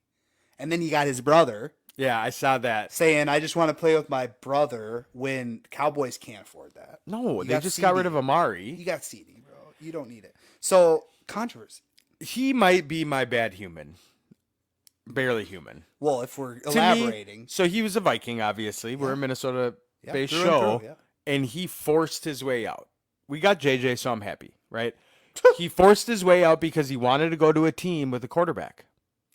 And then he got his brother Yeah, I saw that. saying, I just want to play with my brother when Cowboys can't afford that. No, You they got just got rid CD. of Amari. You got CD, bro. You don't need it. So, controversy. He might be my bad human. Barely human. Well, if we're To me- elaborating. so he was a Viking, obviously. We're a Yeah, Minnesota-based through and show. through, yeah. And he forced his way out. We got JJ, so I'm happy, right? He forced his way out because he wanted to go to a team with a quarterback.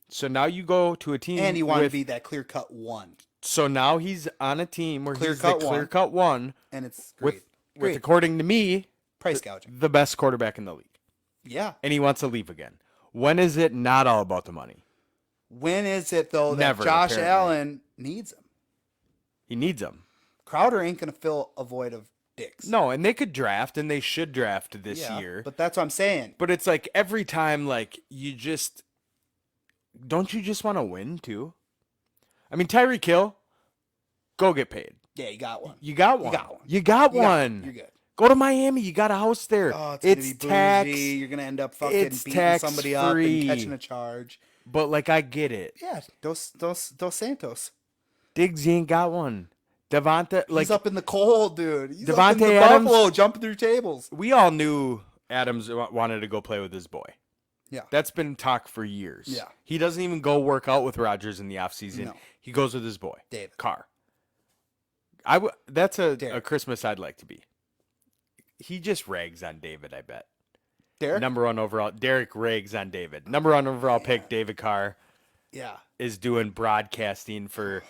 So now you go to a team And he wanted with, to be that clear-cut 1. So now he's on a team where he's the Clear-cut one. clear-cut one And it's with, great. with, Great. according to me, Price gouging. the best quarterback in the league. Yeah. And he wants to leave again. When is it not all about the money? When is it, though, that Never, Josh apparently. Allen needs him? He needs him. Crowder ain't going to fill a void of Diggs. No, and they could draft, and they should draft this Yeah, year. But that's what I'm saying. But it's like every time, like, don't you just want to win too? I mean, Tyreek Hill, go get paid. Yeah, you got one. You got one. got one. You got You got one. You're good. Go to Miami. You got a house there. Oh, it's gonna be tax, bougie. You're gonna end up fucking it's beating somebody up tax-free. and catching a charge. but like I get it. Yeah, Dos Santos. Diggs he ain't got one. Devonta, like He's up in the cold, dude. He's up Devontae in the Adams- Buffalo, jumping through tables. we all knew Adams wanted to go play with his boy. Yeah. That's been talk for years. Yeah. He doesn't even go work out with Rodgers in the offseason. No. He goes with his boy, David. Carr. That's a Derek. Christmas I'd like to be. He just rags on David, I bet. Derek? Number 1 overall. Derek rags on David. Number 1 overall pick, David Carr. Yeah. is doing broadcasting for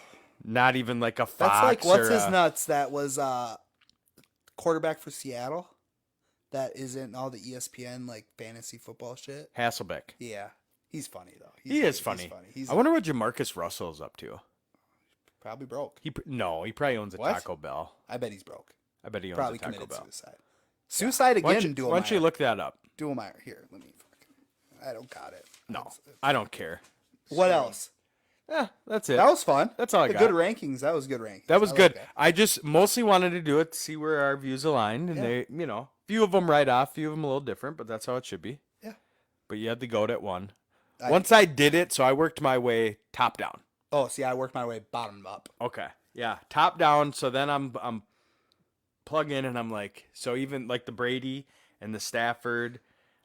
not even like a Fox. That's like, what's or his a nuts that was quarterback for Seattle? That isn't all the ESPN like fantasy football shit. Hasselbeck. Yeah. He's funny though. He is funny. I wonder what Jamarcus Russell's up to. Probably broke. He probably owns a What? Taco Bell. I bet he's broke. I bet he owns Probably a Taco committed Bell. suicide. Suicide Why again, don't you look that up? Duelmeyer. Here, let me fucking. I don't got it. No, I don't care. What else? Yeah, that's it. That was fun. That's all I The got. Good rankings. That was good rankings. That was I like good. that. I just mostly wanted to do it to see where our views aligned, and they, few of them right off, few of them a little different, but that's how it should be. Yeah. But you had the goat at one. Once I did it, so I worked my way top down. Oh, see, I worked my way bottom up. Okay. Yeah, top down. So then I'm plug in, and I'm like, so even like the Brady and the Stafford,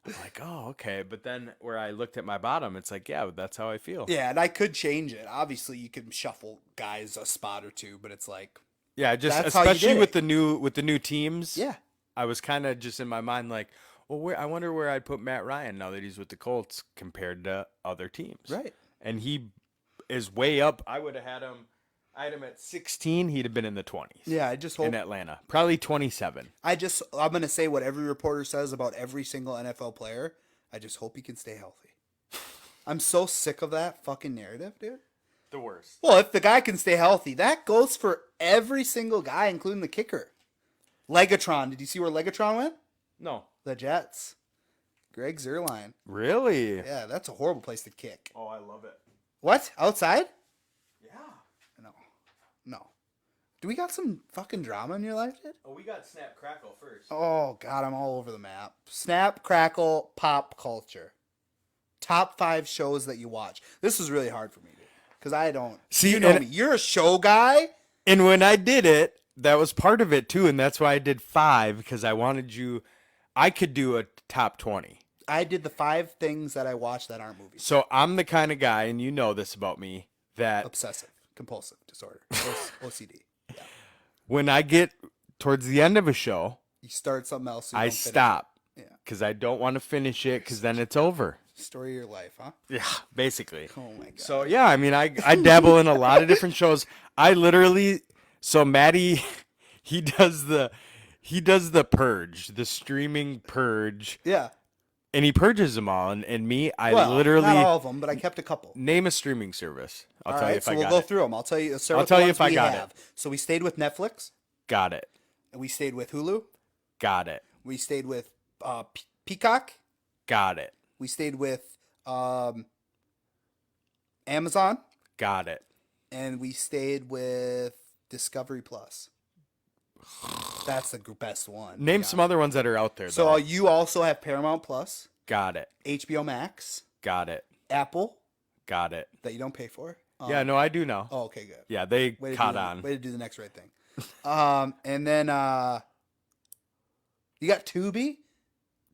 I'm like, oh, okay. But then where I looked at my bottom, it's like, yeah, that's how I feel. Yeah, and I could change it. Obviously, you can shuffle guys a spot or two, but it's like, Yeah, just That's how you especially did with it. the new teams. yeah, I was kind of just in my mind like, well, I wonder where I'd put Matt Ryan now that he's with the Colts compared to other teams. right. And he is way up. I would have had him. I had him at 16. He'd have been in the 20s. Yeah, I just hope. In Atlanta, probably 27. I'm gonna say what every reporter says about every single NFL player. I just hope he can stay healthy. I'm so sick of that fucking narrative, dude. The worst. Well, if the guy can stay healthy, that goes for every single guy, including the kicker. Legatron. Did you see where Legatron went? No. The Jets. Greg Zuerlein. Really? Yeah, that's a horrible place to kick. Oh, I love it. What? Outside? Yeah. No. No. Do we got some fucking drama in your life, dude? Oh, we got Snap Crackle first. Oh, God, I'm all over the map. Snap, crackle, pop culture. Top 5 shows that you watch. This is really hard for me, dude. Because I don't. See, you know and- me. You're a show guy. And when I did it, that was part of it too, and that's why I did 5 because I wanted you. I could do a top 20. I did the 5 things that I watch that aren't movies. So I'm the kind of guy, and you know this about me, that Obsessive compulsive disorder. OCD. Yeah. when I get towards the end of a show, You start something else. So you I don't finish stop it. Yeah. because I don't want to finish it because then it's over. Story of your life, huh? Yeah, basically. Oh my God. So yeah, I mean, I dabble in a lot of different shows. I literally, so Maddie, he does the purge, the streaming purge, Yeah. and he purges them all. And me, I Well, literally not all of them, but I kept a couple. name a streaming service. I'll All tell you right, if so I we'll got go it. through them. I'll tell you. I'll tell you if I got it. So we stayed with Netflix. Got it. And we stayed with Hulu. Got it. We stayed with Peacock. Got it. We stayed with Amazon, Got it. and we stayed with Discovery Plus. That's the best one. Name Yeah. some other ones that are out there. So though. you also have Paramount Plus, Got it. HBO Max, Got it. Apple Got it. that you don't pay for. Yeah, no, I do know. Oh, okay, good. Yeah, they Way to caught do the, on. Way to do the next right thing. And then you got Tubi.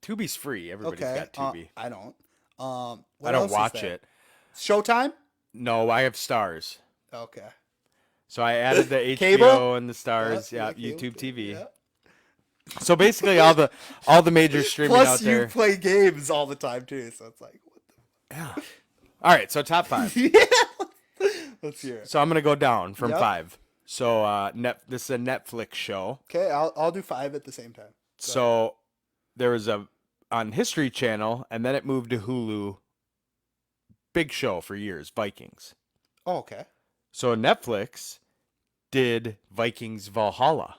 Tubi's free. Everybody's Okay, got Tubi. I don't. I What don't else is watch there? it. Showtime. No, I have Stars. Okay. So I added the HBO Cable? and the Stars. Yeah, cable, YouTube TV. yeah. So basically, all the major streaming Plus, out you there. play games all the time too, so it's like, what Yeah. All right, so top 5. the? Yeah. Let's hear it. So I'm gonna go down from Yep. 5. So this is a Netflix show. Okay, I'll do 5 at the same time. So there was on History Channel, and then it moved to Hulu. Big show for years, Vikings. Oh, okay. So Netflix did Vikings Valhalla.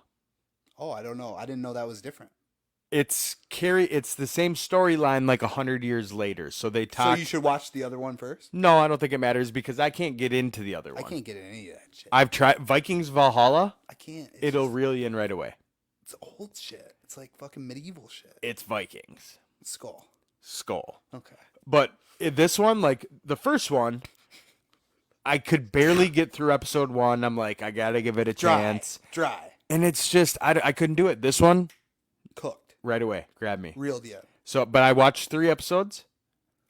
Oh, I don't know. I didn't know that was different. It's the same storyline like 100 years later. So they talk. So you should watch the other one first. No, I don't think it matters because I can't get into the other I one. can't get any of that shit. I've tried Vikings Valhalla. I can't. It's It'll just- reel you in right away. It's old shit. It's like fucking medieval shit. It's Vikings. Skull. Skull. Okay. But this one, like the first one, I could barely get through episode 1. I'm like, I gotta give it a chance. Dry. And it's just, I couldn't do it. This one, Cooked. right away, grab me. Real the end. So, but I watched 3 episodes.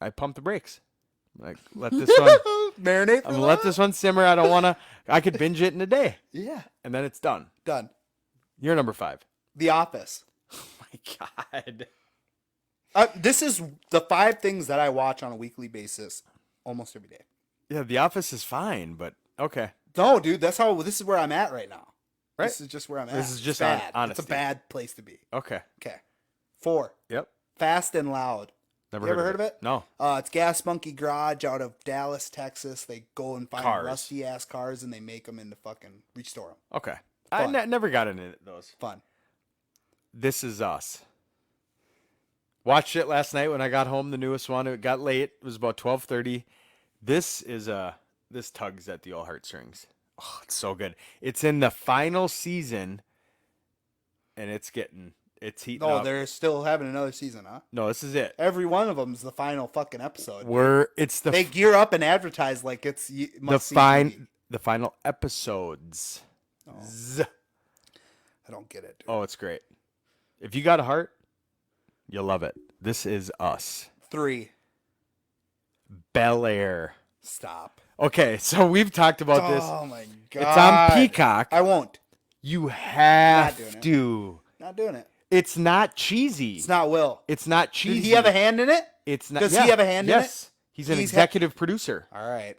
I pumped the brakes. Like, let this one, Marinate. I'm gonna let this one simmer. I don't wanna, I could binge it in a day. Yeah. And then it's done. Done. You're number 5. The Office. My God. This is the 5 things that I watch on a weekly basis almost every day. Yeah, The Office is fine, but okay. No, dude, this is where I'm at right now. Right. This is just where I'm at. This is It's just bad. It's honesty. a bad place to be. Okay. Okay. 4. Yep. Fast and Loud. Never You ever heard of it? No. It's Gas Monkey Garage out of Dallas, Texas. They go and find Cars. rusty ass cars and they make them into fucking restore them. Okay. Fun. I never got into those. Fun. This Is Us. Watched it last night when I got home. The newest one. It got late. It was about 12:30. This tugs at the old heartstrings. Oh, it's so good. It's in the final season, and it's heating No, up. they're still having another season, huh? No, this is it. Every one of them's the final fucking episode. It's the They gear up and advertise like it's the final episodes. Z. I don't get it. Dude. Oh, it's great. If you got a heart, you'll love it. This Is Us. 3. Bel Air. Stop. Okay, so we've talked about this. Oh my god. It's on Peacock. I won't. You have Not doing it. to. Not doing it. It's not cheesy. It's not Will. It's not cheesy. Did he have a hand in it? It's not. Does he have a hand in it? Yes. He's an He's executive producer. All right.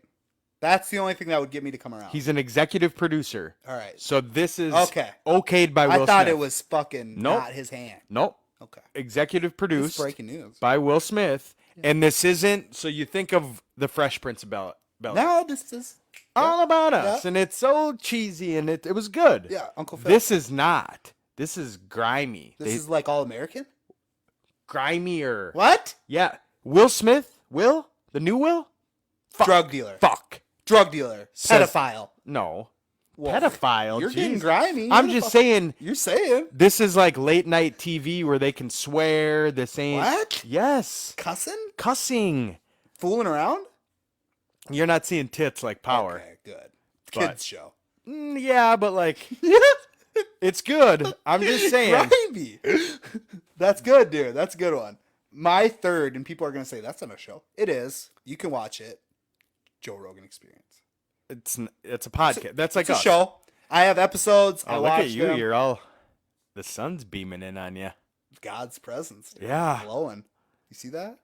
That's the only thing that would get me to come around. He's an executive producer. All right. So this is Okay. okayed by Will I thought Smith. it was fucking Nope. not his hand. Nope. Okay. Executive This produced is breaking news. by Will Smith. And this isn't, so you think of the Fresh Prince of Bel Air. No, this is All about us. Yeah. And it's so cheesy and it was good. yeah, Uncle Phil. This is not. This is grimy. This is like All American. grimier. What? Yeah. Will Smith? Will? The new Will? Fuck. Drug dealer. Fuck. Drug dealer. Says- Pedophile. No. Well, Pedophile. You're jeez. getting grimy. I'm Who the just fuck- saying, You're saying this is like late night TV where they can swear. This ain't. what? Yes. Cussing? Cussing. Fooling around? You're not seeing tits like Power. Okay, good. But- Kids show. Yeah, but like, it's good. I'm just saying. Grimy. That's good, dude. That's a good one. My third, and people are gonna say that's not a show. It is. You can watch it. Joe Rogan Experience. It's a podcast. That's like It's a us. show. I have episodes. I Oh, look watch at you. them. You're all. The sun's beaming in on you. God's presence. Dude. Yeah. Glowing. You see that?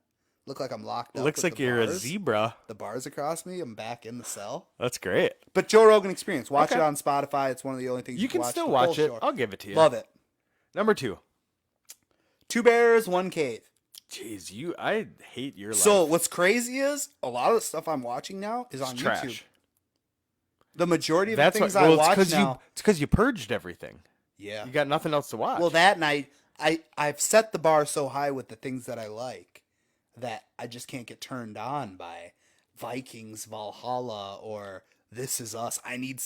Look like I'm locked up. Looks with like the you're a bars. zebra. The bars across me. I'm back in the cell. That's great. But Joe Rogan Experience. Watch Okay. it on Spotify. It's one of the only things You can watch still the watch whole it. show. I'll give it to you. Love it. Number 2. 2 bears, 1 cave. Jeez, I hate your life. So what's crazy is a lot of the stuff I'm watching now is on It's YouTube. trash. The majority of That's the things what, I well, watch it's now. because you purged everything. Yeah. You got nothing else to watch. Well, that night I've set the bar so high with the things that I like that I just can't get turned on by Vikings Valhalla or This Is Us. I need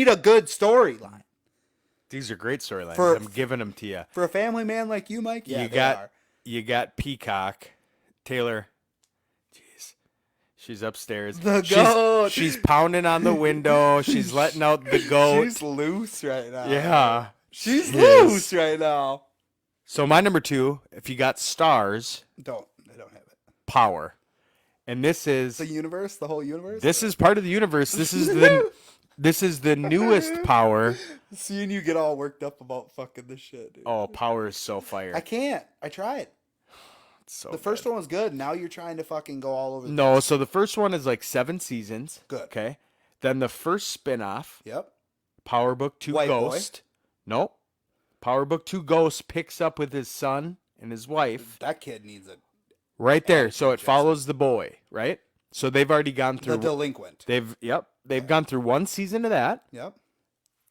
a good storyline. These are great storylines. For- I'm giving them to you. For a family man like you, Mike, yeah, they are. You got Peacock, Taylor. Jeez, she's upstairs. The goat. She's pounding on the window. She's letting out the goat. She's loose right now. Yeah, She's she is. loose right now. So my number 2, if you got stars, I don't have it. Power, and this is The universe, the whole universe. this is part of the universe. This is the newest Power. Seeing you get all worked up about fucking this shit, dude. Oh, Power is so fire. I can't. I tried. It's so The first good. one was good. Now you're trying to fucking go all over. The No, so the first one is like 7 seasons. Good. Okay. Then the first spin-off, Yep. Power Book 2 White boy. Ghost. Nope. Power Book 2 Ghost picks up with his son and his wife. That kid needs a Right there. Attitude So it adjustment. follows the boy, right? So they've already gone the through delinquent. they've gone through 1 season of that Yep.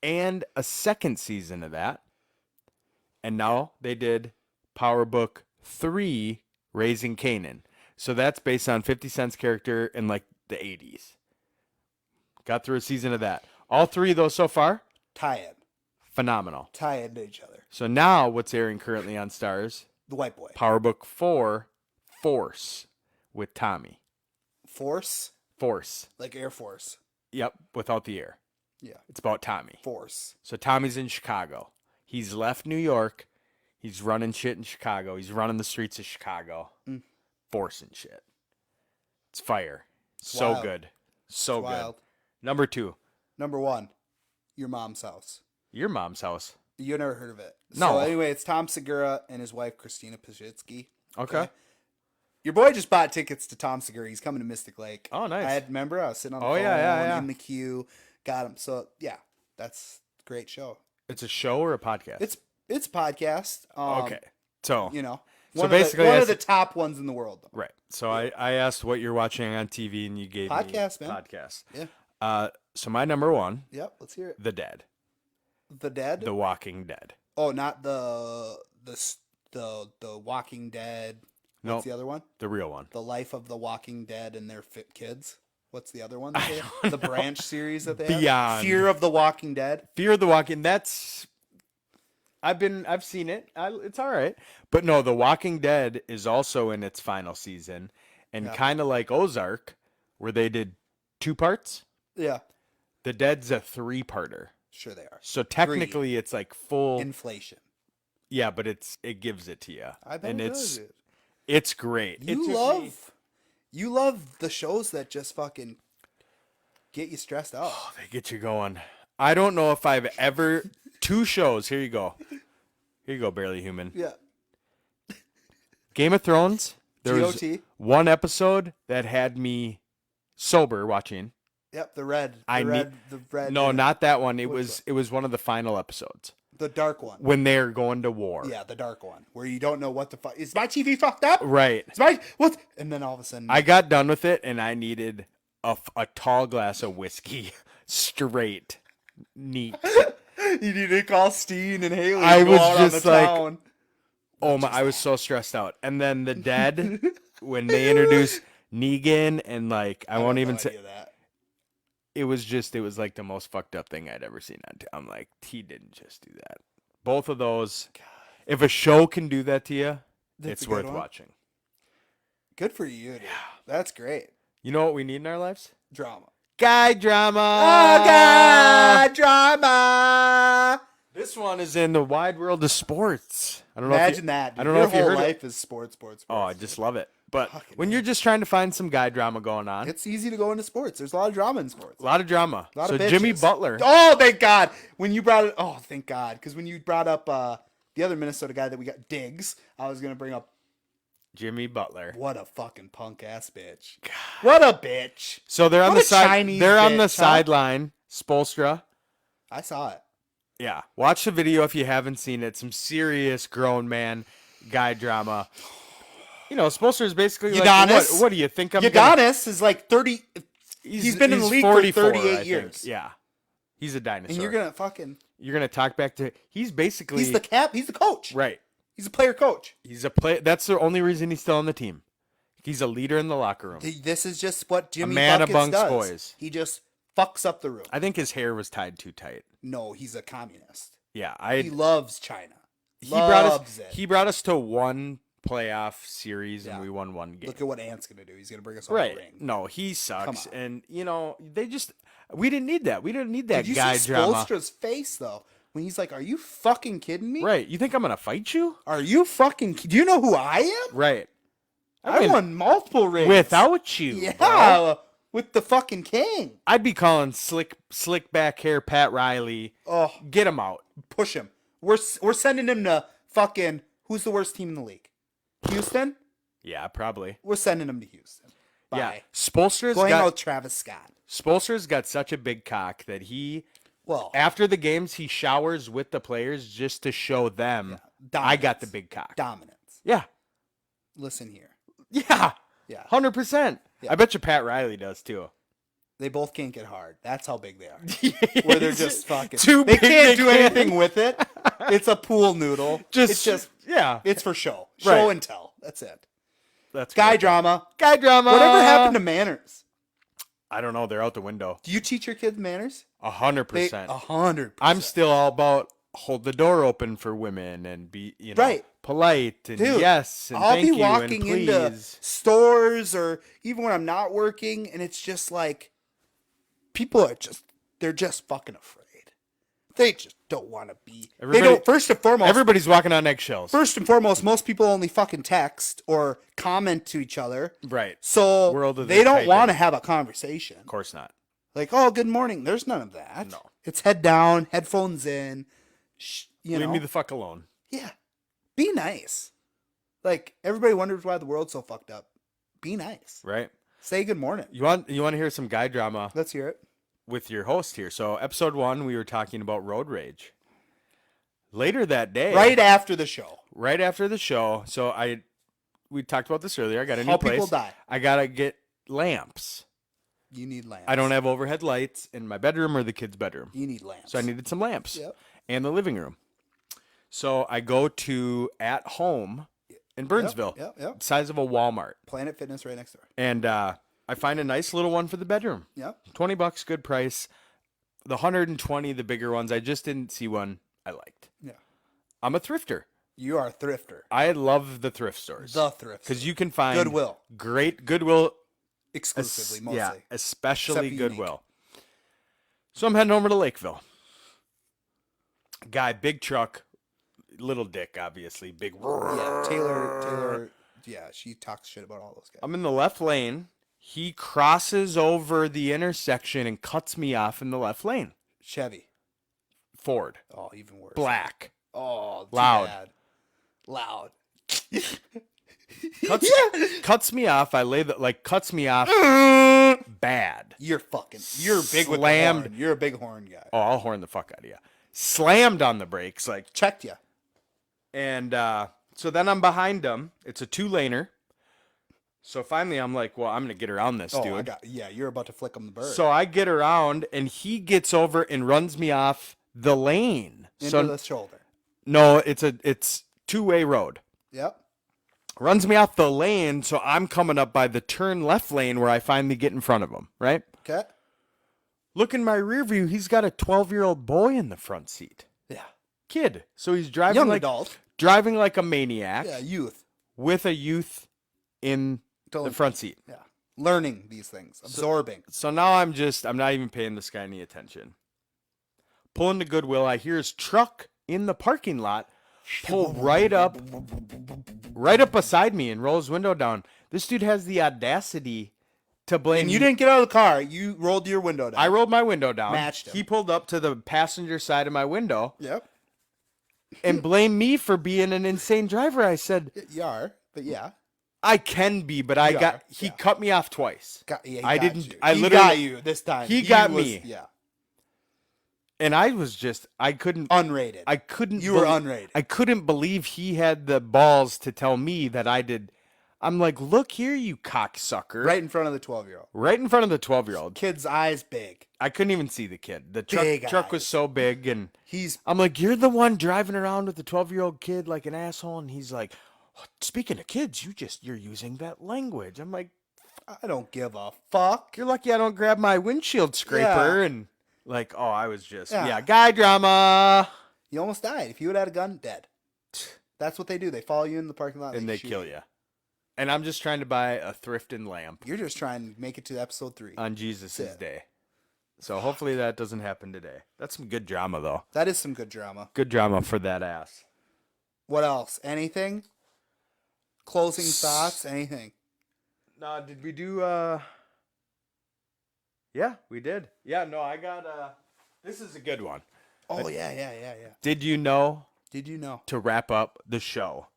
and a 2nd season of that. And now they did Power Book 3 Raising Canaan. So that's based on 50 Cent's character in like the 80s. Got through a season of that. All 3 of those so far, Tie phenomenal. into each other. So now what's airing currently on Stars? The white boy. Power Book 4 Force with Tommy. Force, Force. like Air Force. Yep, without the air. Yeah. It's about Tommy. Force. So Tommy's in Chicago. He's left New York. He's running shit in Chicago. He's running the streets of Chicago. Forcing shit. It's fire. So wild. good. So It's good. wild. Number 2. Number 1, Your Mom's House. Your mom's house. You never heard of it? No. So anyway, it's Tom Segura and his wife Christina Pazsitzky. Okay. Your boy just bought tickets to Tom Segura. He's coming to Mystic Lake. Oh, nice. I was sitting on the Oh, phone yeah. in the queue. Got him. So, yeah, that's a great show. It's a show or a podcast? It's a podcast. Okay. So, You know, So one basically, one I of the s- top ones in the world. Though. right. So I asked what you're watching on TV, and you gave Podcast, me man. podcast. Yeah. So my number one, Yep. Let's hear it. The Dead, The Dead. The Walking Dead. Oh, not the Walking Dead. What's Nope. the other one? The real one. The Life of the Walking Dead and their fit kids. What's the other one? That they have? The Branch series that they have? Beyond. Fear of the Walking Dead. Fear of the Walking. That's. I've seen it. It's all right. But no, The Walking Dead is also in its final season, and Yeah. kind of like Ozark, where they did 2 parts. Yeah, The Dead's a 3-parter. sure they are. So technically, it's like full. Inflation. Yeah, but it gives it to you, I bet and it it's does, dude. it's great. It You took love me- you love the shows that just fucking get you stressed out. They get you going. I don't know if I've ever 2 shows. Here you go. Here you go, Barely Human. Yeah. Game of Thrones. There was GOT. one episode that had me sober watching. Yep, the red. I The need- red. No, not that one. It Which was one of the final episodes the dark one. when they're going to war. Yeah, the dark one where you don't know what the fuck is my TV fucked up. Right. Is my what? And then all of a sudden, I got done with it and I needed a tall glass of whiskey, straight, neat. you need to call Steen and Haley. I to go was out on just the like- town. Oh my! I was so stressed out. And then The Dead, when they introduced Negan and like I won't had even no say idea that. it was like the most fucked up thing I'd ever seen. I'm like, he didn't just do that. Both of those. If a show can do that to you, That's it's a good worth one. watching. Good for you, dude. That's great. You know what we need in our lives? Drama. Guy drama. Oh God, drama. This one is in the wide world of sports. I don't know. Imagine that. Dude. I don't know Your if you whole heard it. life is sports. Oh, I just love it. But Fucking when hell. you're just trying to find some guy drama going on, It's easy to go into sports. There's a lot of drama in sports. a lot of drama. A lot So of Jimmy bitches. Butler. Oh, thank God. When you brought it. Oh, thank God. Because when you brought up the other Minnesota guy that we got, Diggs, I was gonna bring up. Jimmy Butler. What a fucking punk ass bitch. What a bitch. So they're on What the a side. Chinese They're on the bitch, huh? sideline. Spolstra. I saw it. Yeah, watch the video if you haven't seen it. Some serious grown man guy drama. You know, Spolstra is basically like, Udonis. what do you think I'm gonna... Udonis is like 30. He's been in the league for 44, 38 I think. years. Yeah, he's a dinosaur. And you're gonna fucking. You're gonna talk back to. He's basically He's the cap. He's the coach. right. He's a player coach. He's a play. That's the only reason he's still on the team. He's a leader in the locker room. This is just what Jimmy man Buckets amongst does. boys. He just fucks up the room. I think his hair was tied too tight. No, he's a communist. Yeah, He loves China. he brought us Loves it. he brought us to one playoff series Yeah. and we won one game. Look at what Ant's gonna do. He's gonna bring us on Right. a ring. No, he sucks. on. And you know, we didn't need that. We didn't need that Did you guy see drama. Spoelstra's face though when he's like, "Are you fucking kidding me? Right. You think I'm gonna fight you? Are you fucking? Do you know who I am? Right. I mean, won multiple rings without you. Yeah, bro. with the fucking king. I'd be calling slick back hair Pat Riley. Oh, Get him out. push him. We're sending him to fucking. Who's the worst team in the league? Houston. Yeah, probably. We're sending him to Houston. Bye. Yeah. Spolster's Go hang out got with Travis Scott. Spolster's got such a big cock that he Well, after the games he showers with the players just to show them I got the big cock. dominance. Yeah. Listen here. Yeah. Yeah. 100%. Yeah. I bet you Pat Riley does too. They both can't get hard. That's how big they are. Where they're just fucking. Too They big, can't they do can't. anything with it. It's a pool noodle. It's just. yeah. It's for show. Show Right. and tell. That's it. That's Guy great. drama. Guy drama. Whatever happened to manners? I don't know. They're out the window. Do you teach your kids manners? 100%. 100%. I'm still all about hold the door open for women and be Right. polite and Dude, yes and I'll thank be you and walking please. into stores or even when I'm not working, and it's just like people are they're just fucking afraid. They just don't want to be. They Everybody- don't. First and foremost, Everybody's walking on eggshells. first and foremost, most people only fucking text or comment to each other. Right. So World of they the don't typing. want to have a conversation. Of course not. Like, oh, good morning. There's none of that. No. It's head down, headphones in. You Leave know, me the fuck alone. yeah. Be nice. Like, everybody wonders why the world's so fucked up. Be nice. Right? Say good morning. You want to hear some guy drama Let's hear it. with your host here? So episode 1, we were talking about road rage. Later that day, Right after the show. right after the show. So we talked about this earlier. I got a new How place. people die. I gotta get lamps. You need lamps. I don't have overhead lights in my bedroom or the kids' bedroom. You need lamps. So I needed some lamps. Yep. And the living room. So I go to At Home in Burnsville. Yep. Size of a Walmart. Planet Fitness right next door. And I find a nice little one for the bedroom. Yep. $20, good price. The 120, the bigger ones, I just didn't see one I liked. Yeah. I'm a thrifter. You are a thrifter. I love the thrift stores. The thrift. Because you can find Goodwill. great Goodwill. Exclusively, mostly. Yeah, especially Except Goodwill. So I'm heading over to Lakeville. Guy, big truck, little dick, obviously, big. Yeah, Taylor. Yeah, she talks shit about all those guys. I'm in the left lane. He crosses over the intersection and cuts me off in the left lane. Chevy. Ford, Oh, even worse. black, Oh, too Loud. bad. Loud. cuts me off. I lay the cuts me off. Bad. You're big with the Slammed. horn. You're a big horn guy. Oh, I'll horn the fuck out of you. Slammed on the brakes, Checked you. and so then I'm behind him. It's a 2-laner. So finally, I'm like, well, I'm gonna get around this Oh, dude. you're about to flick him the bird. So I get around, and he gets over and runs me off the lane. Into the shoulder. No, it's two-way road. Yep. Runs me off the lane, so I'm coming up by the turn left lane where I finally get in front of him. Right. Okay. Look in my rear view. He's got a 12-year-old boy in the front seat. Yeah. Kid. So he's driving Young like adult. driving like a maniac Yeah, youth. with a youth in the front seat. Yeah. Learning these things. Absorbing. So now I'm not even paying this guy any attention. Pulling to Goodwill, I hear his truck in the parking lot pull right up beside me and roll his window down. This dude has the audacity to blame. And you didn't get out of the car. You rolled your window down. I rolled my window down. Matched him. He pulled up to the passenger side of my window Yep. and blamed me for being an insane driver. I said, You are, but yeah. I can be, but he cut me off twice. He I got didn't. you. I He literally got you this time. He got was- me. Yeah. And I was just, I couldn't. Unrated. I couldn't. You were unrated. I couldn't believe he had the balls to tell me that I did. I'm like, look here, you cocksucker! Right in front of the 12-year-old. Right in front of the 12-year-old. Kid's eyes big. I couldn't even see the kid. The Big truck was eyes. so big, and He's I'm like, you're the one driving around with the 12-year-old kid like an asshole, and he's like, "Oh, speaking of kids, you're using that language. I'm like, I don't give a fuck. you're lucky I don't grab my windshield scraper Yeah. and like, oh, I was just Yeah. guy drama, You almost died. If you would have had a gun, dead. That's what they do. They follow you in the parking lot and they shoot kill you. And I'm just trying to buy a thrifting lamp You're just trying to make it to episode 3. on Jesus' That's it. day. So hopefully that doesn't happen today. That's some good drama, though. That is some good drama. Good drama for that ass. What else? Anything? Closing thoughts? Anything? No, did we do, Yeah, we did. Yeah, no, I got, this is a good one. Oh, yeah. Did you know, Did you know? to wrap up the show?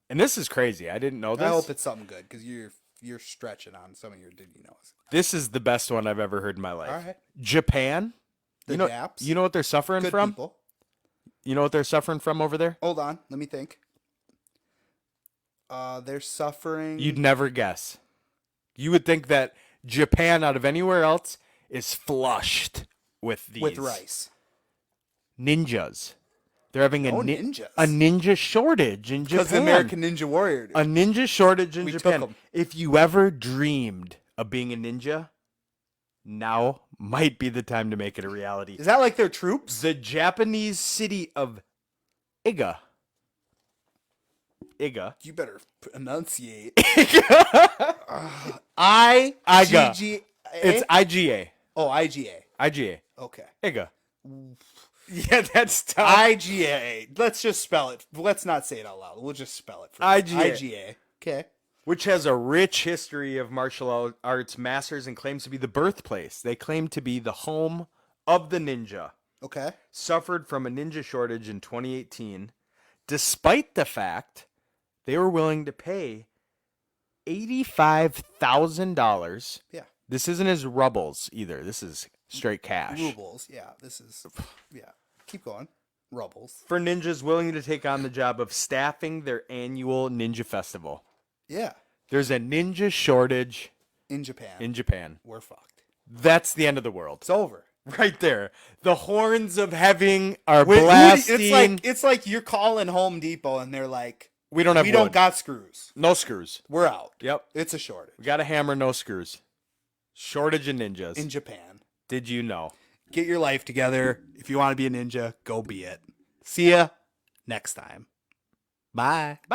And this is crazy. I didn't know this. I hope it's something good because you're stretching on some of your did you knows. This is the best one I've ever heard in my life. All right. Japan. The Japs. You know what they're suffering Good from? people. You know what they're suffering from over there? Hold on. Let me think. They're suffering. You'd never guess. You would think that Japan, out of anywhere else, is flushed with these with rice. ninjas. They're having ninjas. a ninja shortage in Because Japan. the American Ninja Warrior. A ninja shortage in We took Japan. 'em. If you ever dreamed of being a ninja, now might be the time to make it a reality. Is that like their troops? The Japanese city of Iga. You better enunciate. Iga. I-G-G-A? It's IGA. Oh, IGA. IGA. Okay. Iga. Yeah, that's tough. IGA. Let's just spell it. Let's not say it out loud. We'll just spell it. IGA. IGA. Okay. Which has a rich history of martial arts masters and claims to be the birthplace. They claim to be the home of the ninja. Okay. Suffered from a ninja shortage in 2018, despite the fact They were willing to pay $85,000. Yeah. This isn't his rubles either. This is straight cash. Rubles. Yeah. This is. Yeah. Keep going. Rubles. For ninjas willing to take on the job of staffing their annual ninja festival. Yeah. There's a ninja shortage In Japan. in Japan. We're fucked. That's the end of the world. It's over. Right there. The horns of heaven are Wait, blasting. it's like you're calling Home Depot and they're like, we don't have we wood. don't got screws. No screws. We're out. Yep. It's a shortage We got a hammer, no screws. Shortage of ninjas. in Japan. Did you know? Get your life together. If you want to be a ninja, go be it. See ya next time. Bye. Bye.